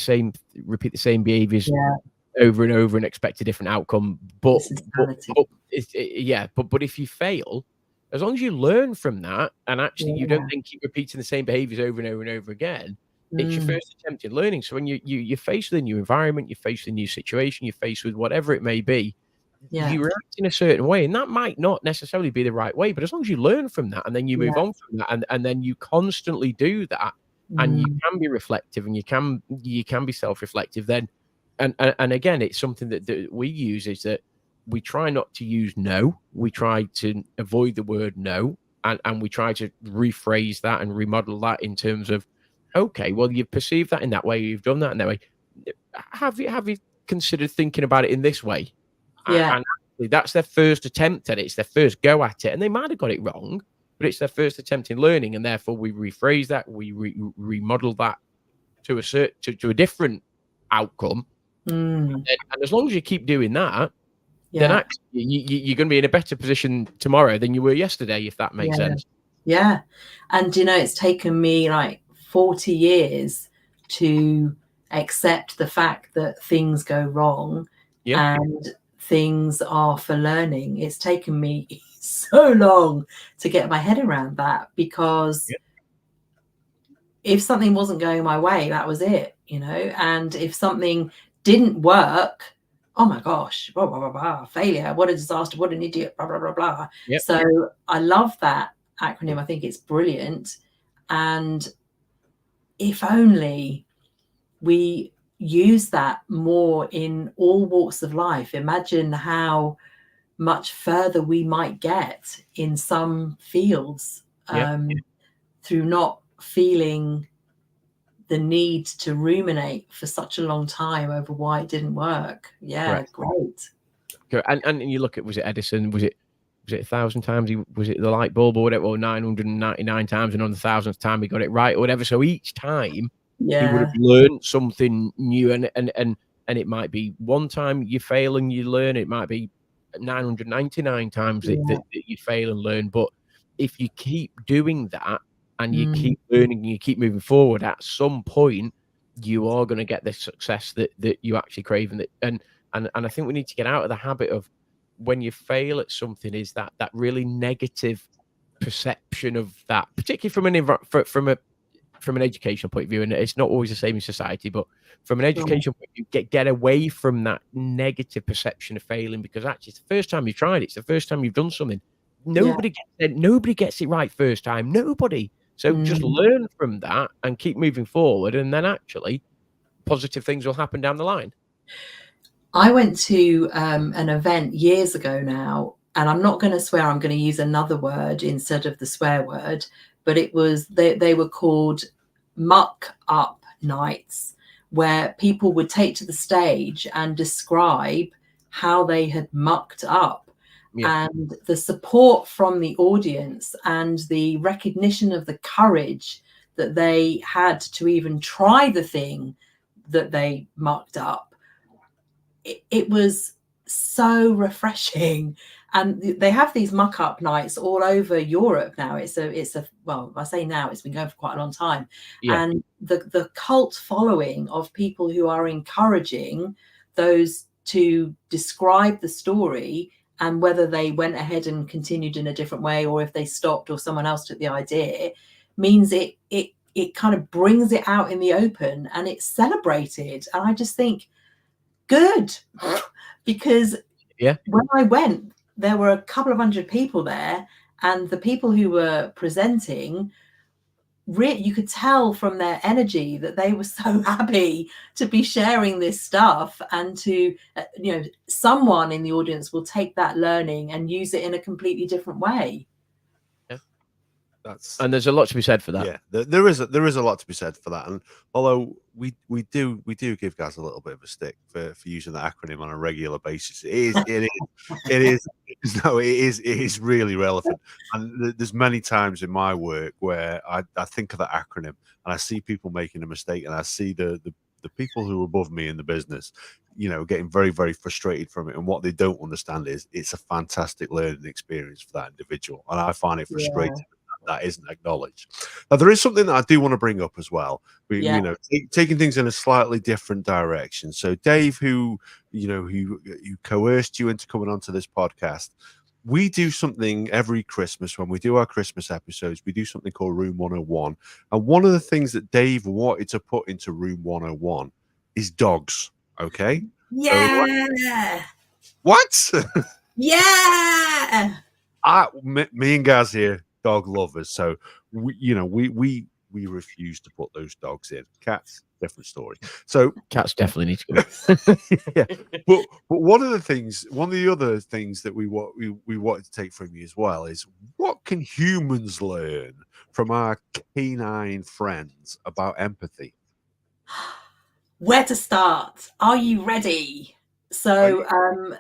repeat the same behaviors over and over and expect a different outcome, but if you fail, as long as you learn from that, and actually you don't then keep repeating the same behaviors over and over and over again, it's your first attempt in learning. So when you're faced with a new environment, you're faced with a new situation, you're faced with whatever it may be, you react in a certain way, and that might not necessarily be the right way, but as long as you learn from that and then you move on from that, and then you constantly do that, and you can be reflective, and you can be self-reflective, then and again, it's something that we use, is that we try not to use no, we try to avoid the word no, and we try to rephrase that and remodel that in terms of, okay, well, you've perceived that in that way, you've done that in that way, have you considered thinking about it in this way? And that's their first attempt at it. It's their first go at it, and they might have got it wrong, but it's their first attempt in learning, and therefore we rephrase that, we remodel that to a different outcome. And as long as you keep doing that, then actually you're going to be in a better position tomorrow than you were yesterday, if that makes sense. And it's taken me like 40 years to accept the fact that things go wrong and things are for learning. It's taken me so long to get my head around that, because if something wasn't going my way, that was it, and if something didn't work, oh my gosh, blah, blah, blah, blah, failure, what a disaster, what an idiot, blah, blah, blah, blah. So I love that acronym. I think it's brilliant. And if only we use that more in all walks of life, imagine how much further we might get in some fields through not feeling the need to ruminate for such a long time over why it didn't work. Great. And you look at, was it Edison? Was it 1,000 times? Was it the light bulb or whatever? Or 999 times, and on the 1,000th time he got it right or whatever. So each time he would have learned something new, and it might be one time you fail and you learn. It might be 999 times that you fail and learn. But if you keep doing that and you keep learning and you keep moving forward, at some point you are going to get the success that you actually crave. And I think we need to get out of the habit of, when you fail at something, is that really negative perception of that, particularly from an educational point of view. And it's not always the same in society, but from an educational point of view, get away from that negative perception of failing, because actually it's the first time you've tried it. It's the first time you've done something. Nobody gets it right first time. Nobody. So just learn from that and keep moving forward, and then actually positive things will happen down the line. I went to an event years ago now, and I'm not going to swear, I'm going to use another word instead of the swear word, but it was, they were called muck up nights, where people would take to the stage and describe how they had mucked up. Yeah. And the support from the audience and the recognition of the courage that they had to even try the thing that they mucked up, it was so refreshing. And they have these muck up nights all over Europe now. It's a well, I say now, it's been going for quite a long time. Yeah. And the cult following of people who are encouraging those to describe the story, and whether they went ahead and continued in a different way, or if they stopped or someone else took the idea, means it kind of brings it out in the open and it's celebrated. And I just think, good, because when I went, there were a couple of hundred people there, and the people who were presenting, you could tell from their energy that they were so happy to be sharing this stuff, and to someone in the audience will take that learning and use it in a completely different way. And there's a lot to be said for that. Yeah, there is a lot to be said for that. And although we do give guys a little bit of a stick for using the acronym on a regular basis, it is really relevant. And there's many times in my work where I think of that acronym and I see people making a mistake, and I see the people who are above me in the business, getting very, very frustrated from it. And what they don't understand is it's a fantastic learning experience for that individual. And I find it frustrating that isn't acknowledged. Now, there is something that I do want to bring up as well. Taking things in a slightly different direction. So Dave, who coerced you into coming onto this podcast, we do something every Christmas when we do our Christmas episodes. We do something called Room 101. And one of the things that Dave wanted to put into Room 101 is dogs. Okay? Yeah. So, what? Yeah. Me and Gaz here, dog lovers, so we refuse to put those dogs in. Cats, different story. So cats definitely need to go. Yeah, but one of the other things that we wanted to take from you as well is, what can humans learn from our canine friends about empathy? Where to start? Are you ready? So I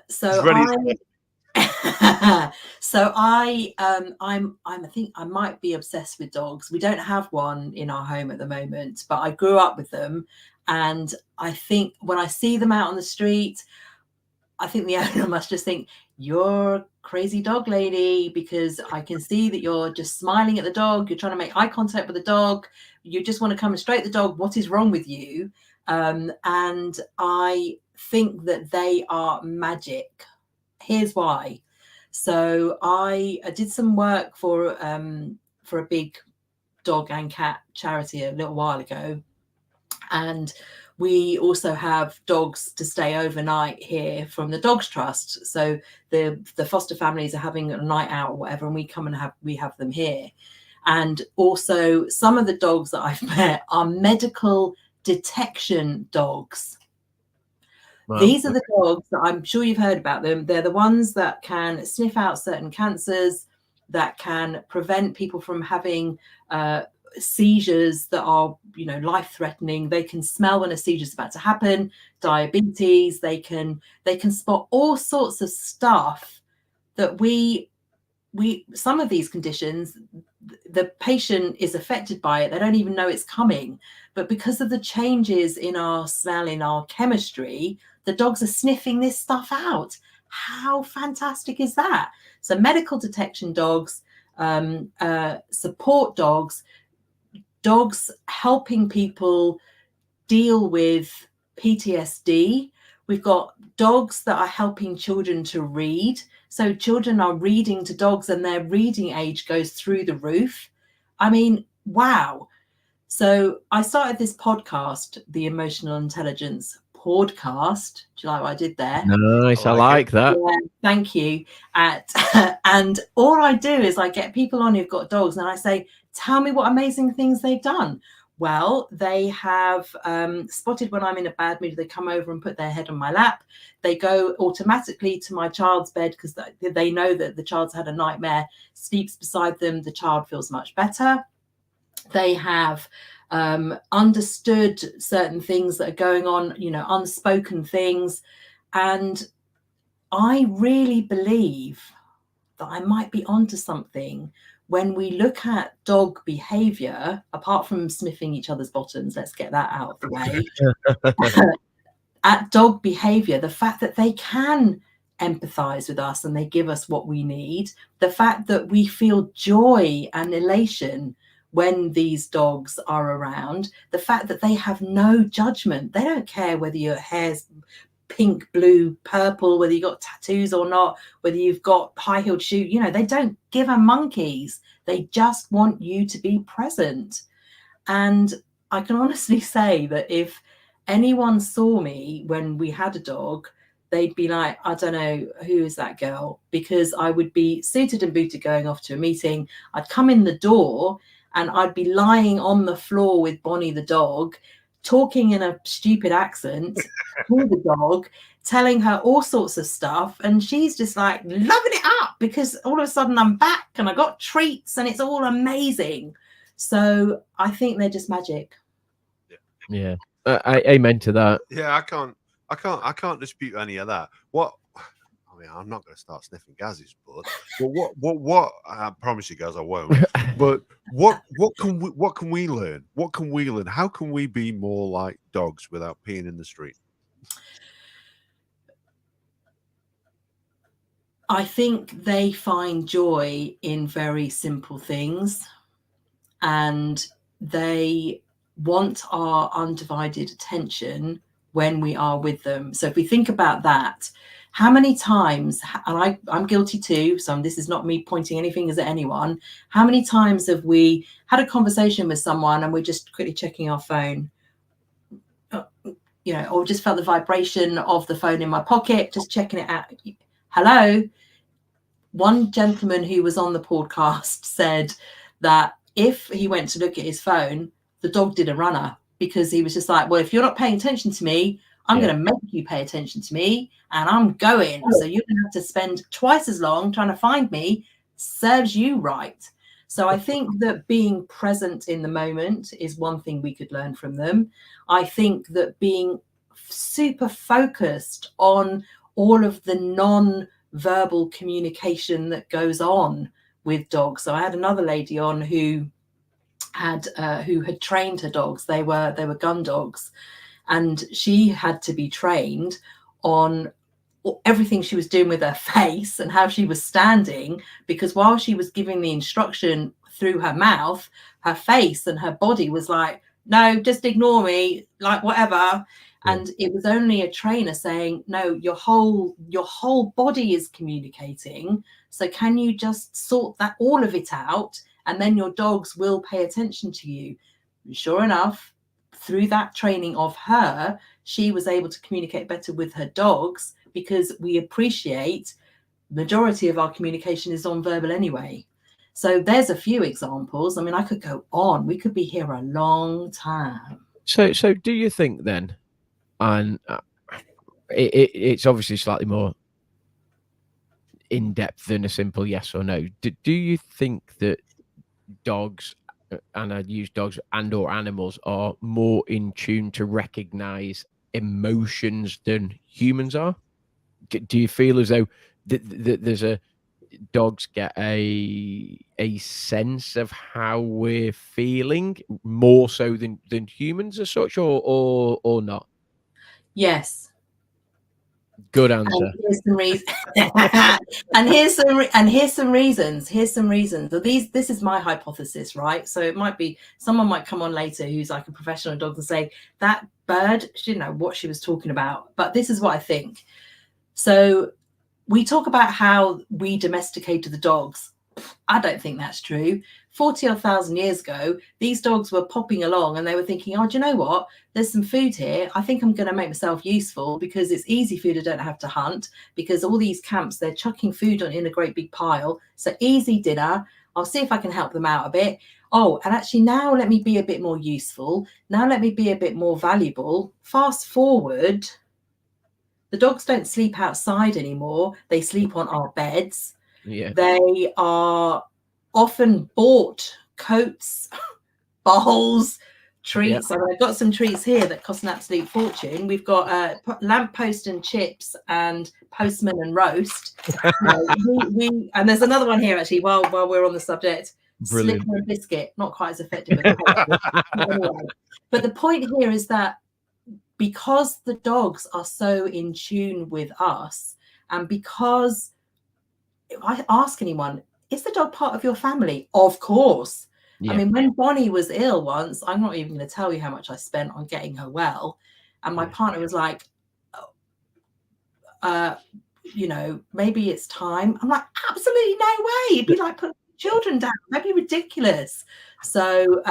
think I might be obsessed with dogs. We don't have one in our home at the moment, but I grew up with them, and I think when I see them out on the street, I think the owner must just think, you're a crazy dog lady, because I can see that you're just smiling at the dog, you're trying to make eye contact with the dog, you just want to come and stroke the dog. What is wrong with you? And I think that they are magic. Here's why. So I did some work for a big dog and cat charity a little while ago, and we also have dogs to stay overnight here from the Dogs Trust. So the foster families are having a night out or whatever, and we come and we have them here. And also some of the dogs that I've met are medical detection dogs. Wow. These are the dogs that, I'm sure you've heard about them. They're the ones that can sniff out certain cancers, that can prevent people from having seizures that are, you know, life-threatening. They can smell when a seizure is about to happen, diabetes. They can spot all sorts of stuff that we some of these conditions, the patient is affected by it. They don't even know it's coming. But because of the changes in our smell, in our chemistry, the dogs are sniffing this stuff out. How fantastic is that? So medical detection dogs, support dogs, dogs helping people deal with PTSD. We've got dogs that are helping children to read. So children are reading to dogs and their reading age goes through the roof. I mean, wow. So I started this podcast, the Emotional Intelligence Podcast. Do you like what I did there? Nice. I like that. Yeah, thank you. And all I do is I get people on who've got dogs and I say, tell me what amazing things they've done. Well, they have spotted when I'm in a bad mood. They come over and put their head on my lap. They go automatically to my child's bed because they know that the child's had a nightmare, sleeps beside them. The child feels much better. They have understood certain things that are going on, you know, unspoken things. And I really believe that I might be onto something when we look at dog behavior, apart from sniffing each other's bottoms. Let's get that out of the way. At dog behavior, the fact that they can empathize with us and they give us what we need, the fact that we feel joy and elation when these dogs are around, the fact that they have no judgment. They don't care whether your hair's pink, blue, purple, whether you've got tattoos or not, whether you've got high-heeled shoes. You know, they don't give a monkeys. They just want you to be present. And I can honestly say that if anyone saw me when we had a dog, they'd be like, I don't know, who is that girl? Because I would be suited and booted going off to a meeting. I'd come in the door and I'd be lying on the floor with Bonnie the dog, talking in a stupid accent to the dog, telling her all sorts of stuff. And she's just like loving it up because all of a sudden I'm back and I got treats and it's all amazing. So I think they're just magic. Yeah. Amen to that. Yeah, I can't dispute any of that. What I mean, I'm not going to start sniffing Gaz's butt, but what? I promise you guys, I won't. But what can we learn? What can we learn? How can we be more like dogs without peeing in the street? I think they find joy in very simple things, and they want our undivided attention when we are with them. So if we think about that, how many times, and I'm guilty too, so this is not me pointing any fingers at anyone, how many times have we had a conversation with someone and we're just quickly checking our phone, you know, or just felt the vibration of the phone in my pocket, just checking it out. Hello. One gentleman who was on the podcast said that if he went to look at his phone, the dog did a runner because he was just like, well, if you're not paying attention to me, I'm going to make you pay attention to me and I'm going. So you're going to have to spend twice as long trying to find me. Serves you right. So I think that being present in the moment is one thing we could learn from them. I think that being super focused on all of the non-verbal communication that goes on with dogs. So I had another lady on who had trained her dogs. They were gun dogs. And she had to be trained on everything she was doing with her face and how she was standing, because while she was giving the instruction through her mouth, her face and her body was like, no, just ignore me, like whatever. And it was only a trainer saying, no, your whole body is communicating. So can you just sort that, all of it out, and then your dogs will pay attention to you. Sure enough, through that training of her, she was able to communicate better with her dogs, because we appreciate the majority of our communication is non-verbal anyway. So there's a few examples. I mean, I could go on. We could be here a long time. So do you think then, and it's obviously slightly more in depth than a simple yes or no. Do you think that dogs and I'd use dogs and or animals, are more in tune to recognize emotions than humans are. Do you feel as though there's a dogs get a sense of how we're feeling more so than humans as such, or not? Yes. Good answer. And here's some reasons. and here's some reasons. Here's some reasons. So this is my hypothesis, right? So it might be someone might come on later who's like a professional dog and say that bird, she didn't know what she was talking about. But this is what I think. So we talk about how we domesticated the dogs. I don't think that's true. 40 or 1,000 years ago, these dogs were popping along and they were thinking, oh, do you know what? There's some food here. I think I'm going to make myself useful because it's easy food. I don't have to hunt, because all these camps, they're chucking food in a great big pile. So easy dinner. I'll see if I can help them out a bit. Oh, and actually now let me be a bit more useful. Now let me be a bit more valuable. Fast forward. The dogs don't sleep outside anymore. They sleep on our beds. Yeah. They are often bought coats, bowls, treats. Yeah. I mean, I've got some treats here that cost an absolute fortune. We've got lamppost and chips and postman and roast. And there's another one here actually while we're on the subject. Brilliant. Slipper and biscuit, not quite as effective as anyway. But the point here is that because the dogs are so in tune with us, and because if I ask anyone, is the dog part of your family? Of course. Yeah. I mean, when Bonnie was ill once, I'm not even going to tell you how much I spent on getting her well. And my partner was like, maybe it's time. I'm like, absolutely no way. It'd be like putting children down. That'd be ridiculous. So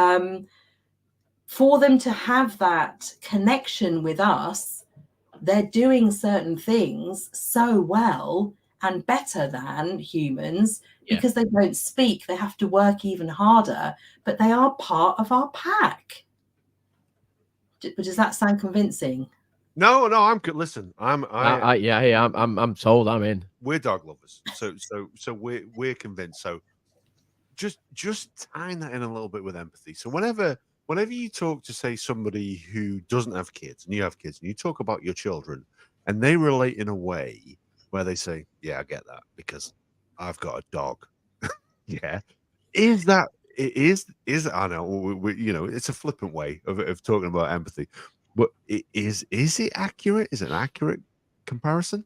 for them to have that connection with us, they're doing certain things so well and better than humans because they don't speak. They have to work even harder, but they are part of our pack. Does that sound convincing? No, I'm good. Listen, I'm sold. I'm in. We're dog lovers, so we're convinced. So just tying that in a little bit with empathy. So whenever you talk to, say, somebody who doesn't have kids and you have kids and you talk about your children and they relate in a way where they say, yeah, I get that because I've got a dog. Yeah. Is that, I know, it's a flippant way of talking about empathy, but is it accurate? Is it an accurate comparison?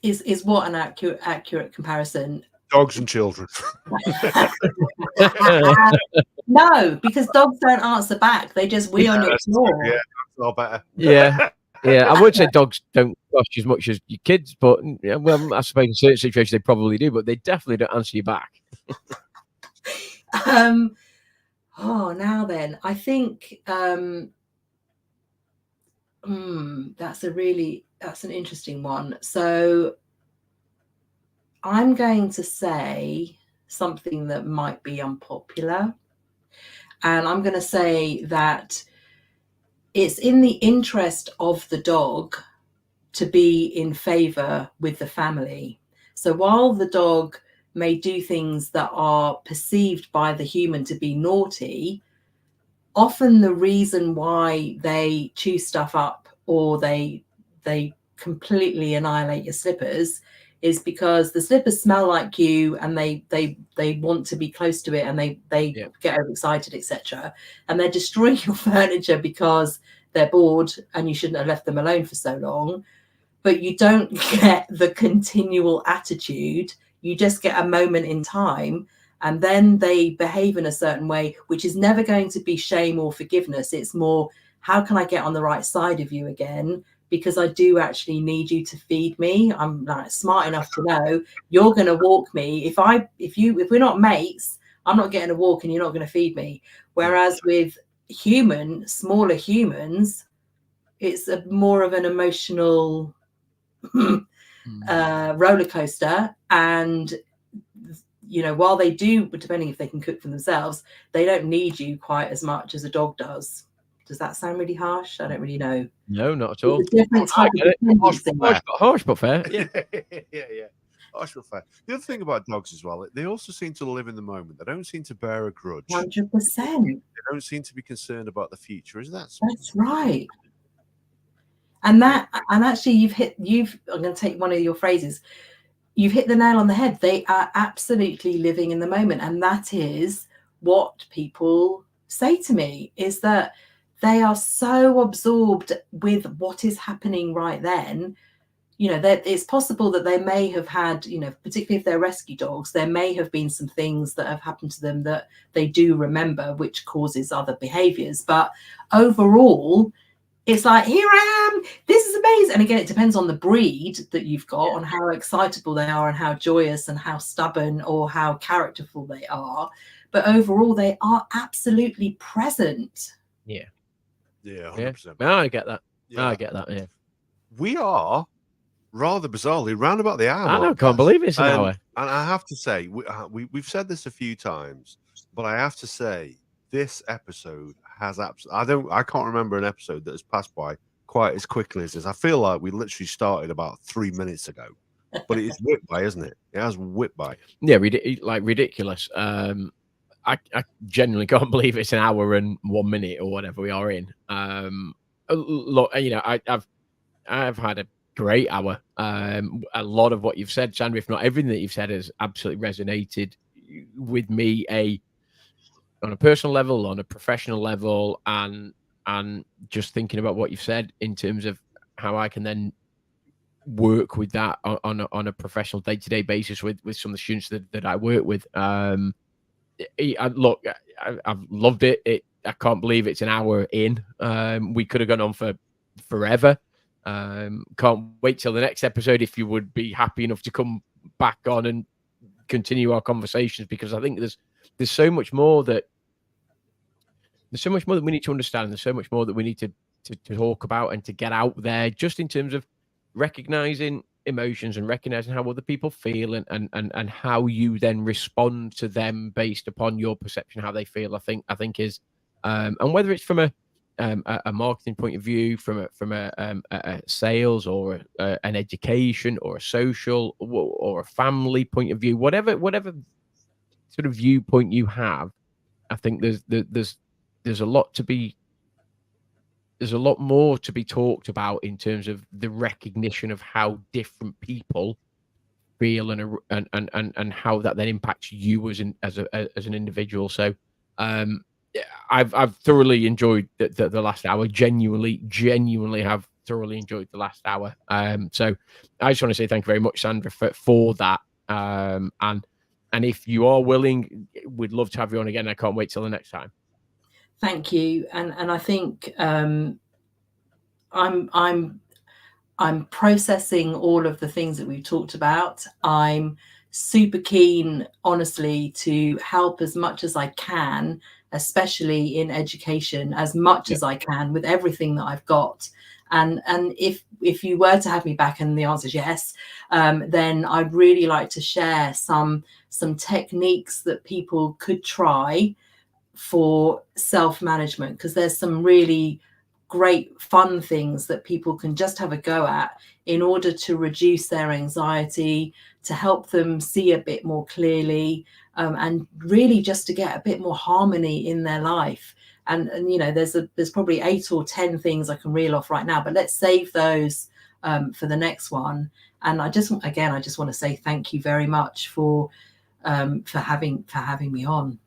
Is what an accurate comparison? Dogs and children. No, because dogs don't answer back. They just wee on your floor. Yeah, that's all better. Yeah. I would say dogs don't cost as much as your kids, but well, I suppose in certain situations they probably do, but they definitely don't answer you back. Now then, I think that's an interesting one. So I'm going to say something that might be unpopular. And I'm going to say that it's in the interest of the dog to be in favor with the family. So while the dog may do things that are perceived by the human to be naughty, often the reason why they chew stuff up or they completely annihilate your slippers is because the slippers smell like you and they want to be close to it and they get overexcited, etc. And they're destroying your furniture because they're bored and you shouldn't have left them alone for so long. But you don't get the continual attitude. You just get a moment in time and then they behave in a certain way, which is never going to be shame or forgiveness. It's more, how can I get on the right side of you again? Because I do actually need you to feed me. I'm like smart enough to know you're going to walk me. If we're not mates, I'm not getting a walk and you're not going to feed me. Whereas with smaller humans, it's more of an emotional roller coaster. And, while they do, depending if they can cook for themselves, they don't need you quite as much as a dog does. Does that sound really harsh? I don't really know. No, not at all. It's a different type of harsh but fair. Yeah. Yeah. That's real fair. The other thing about dogs as well, they also seem to live in the moment. They don't seem to bear a grudge. 100%. They don't seem to be concerned about the future. Is that something? That's right. And actually I'm going to take one of your phrases. You've hit the nail on the head. They are absolutely living in the moment. And that is what people say to me, is that they are so absorbed with what is happening right then. That it's possible that they may have had, particularly if they're rescue dogs, there may have been some things that have happened to them that they do remember, which causes other behaviors. But overall, it's like, here I am, this is amazing. And again, it depends on the breed that you've got, on how excitable they are and how joyous and how stubborn or how characterful they are. But overall, they are absolutely present. Yeah. Yeah, 100%. Yeah. I get that. Yeah. I get that, yeah. We are, rather bizarrely, round about the hour. I can't believe it's an hour. And I have to say, we've said this a few times, but I have to say, this episode has I can't remember an episode that has passed by quite as quickly as this. I feel like we literally started about 3 minutes ago, but it is whipped by, isn't it? It has whipped by. Yeah, ridiculous. I genuinely can't believe it's an hour and 1 minute or whatever we are in. Look, I've had a great hour. A lot of what you've said, Sandra, if not everything that you've said, has absolutely resonated with me, on a personal level, on a professional level, and just thinking about what you've said in terms of how I can then work with that on a professional day-to-day basis with some of the students that I work with. Look, I've loved it. I can't believe it's an hour in. We could have gone on for forever. Can't wait till the next episode if you would be happy enough to come back on and continue our conversations, because I think there's so much more that we need to understand. There's so much more that we need to talk about and to get out there, just in terms of recognizing emotions and recognizing how other people feel and how you then respond to them based upon your perception, how they feel. I think is, and whether it's from a marketing point of view, from a sales or an education or a social or a family point of view, whatever sort of viewpoint you have, I think there's a lot more to be talked about in terms of the recognition of how different people feel and how that then impacts you as an individual. So I've thoroughly enjoyed the last hour. Genuinely have thoroughly enjoyed the last hour. So I just want to say thank you very much, Sandra, for that. And if you are willing, we'd love to have you on again. I can't wait till the next time. Thank you. And I think I'm processing all of the things that we've talked about. I'm super keen, honestly, to help as much as I can, especially in education, as much as I can with everything that I've got. And if you were to have me back and the answer is yes, then I'd really like to share some techniques that people could try for self-management, because there's some really great fun things that people can just have a go at in order to reduce their anxiety, to help them see a bit more clearly, and really just to get a bit more harmony in their life. And there's probably 8 or 10 things I can reel off right now, but let's save those for the next one. And I just want to say thank you very much for having me on.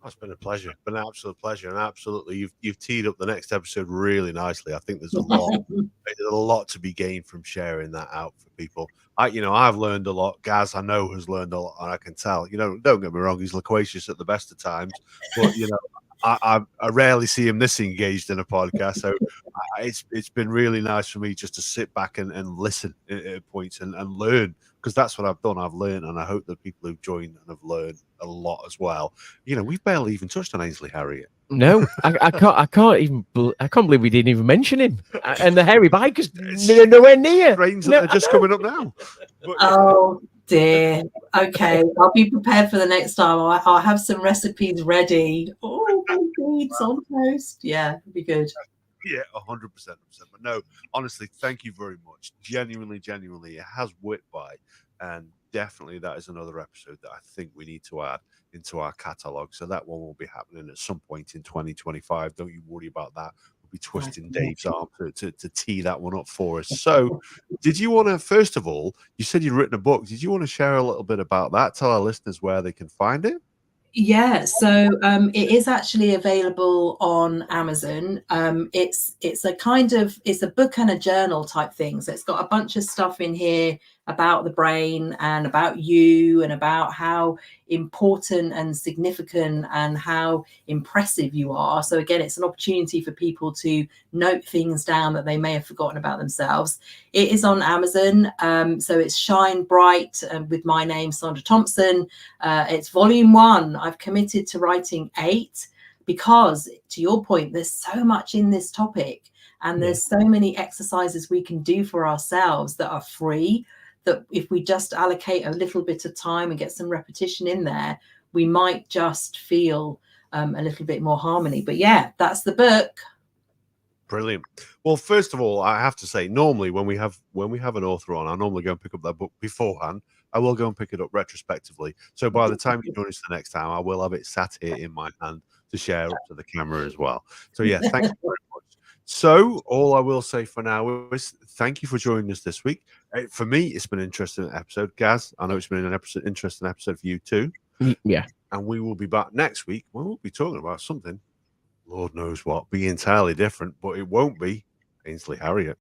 It's been a pleasure. Been an absolute pleasure, and absolutely, you've teed up the next episode really nicely. I think there's a lot to be gained from sharing that out for people. I've learned a lot. Gaz, I know, has learned a lot, and I can tell. Don't get me wrong, he's loquacious at the best of times, but I rarely see him this engaged in a podcast. So it's been really nice for me just to sit back and listen at points and learn, because that's what I've done. I've learned, and I hope that people who've joined and have learned a lot as well. We've barely even touched on Ainsley Harriott. No, I can't believe we didn't even mention him. And the hairy bikers nowhere near. Trains that are just coming up now. But, oh dear. Okay, I'll be prepared for the next time. I'll have some recipes ready. Oh, beads on toast. Yeah, it'll be good. Yeah, 100%. But no, honestly, thank you very much. Genuinely, it has whipped by. And definitely that is another episode that I think we need to add into our catalogue. So that one will be happening at some point in 2025. Don't you worry about that. We'll be twisting Dave's arm to tee that one up for us. So did you want to, first of all, you said you'd written a book. Did you want to share a little bit about that? Tell our listeners where they can find it? Yeah, so it is actually available on Amazon. It's a kind of, it's a book and a journal type thing. So it's got a bunch of stuff in here about the brain and about you and about how important and significant and how impressive you are. So again, it's an opportunity for people to note things down that they may have forgotten about themselves. It is on Amazon. So it's Shine Bright with my name, Sandra Thomson. It's volume 1. I've committed to writing 8 because, to your point, there's so much in this topic, and there's so many exercises we can do for ourselves that are free, that if we just allocate a little bit of time and get some repetition in there, we might just feel a little bit more harmony. But yeah, that's the book. Brilliant. Well, first of all, I have to say, normally when we have an author on, I normally go and pick up that book beforehand. I will go and pick it up retrospectively. So by the time you join us the next time, I will have it sat here in my hand to share up to the camera as well. So yeah, thank you very much. So all I will say for now is thank you for joining us this week. For me, it's been an interesting episode. Gaz, I know it's been an interesting episode for you too. Yeah. And we will be back next week when we'll be talking about something, Lord knows what, be entirely different, but it won't be Ainsley Harriott.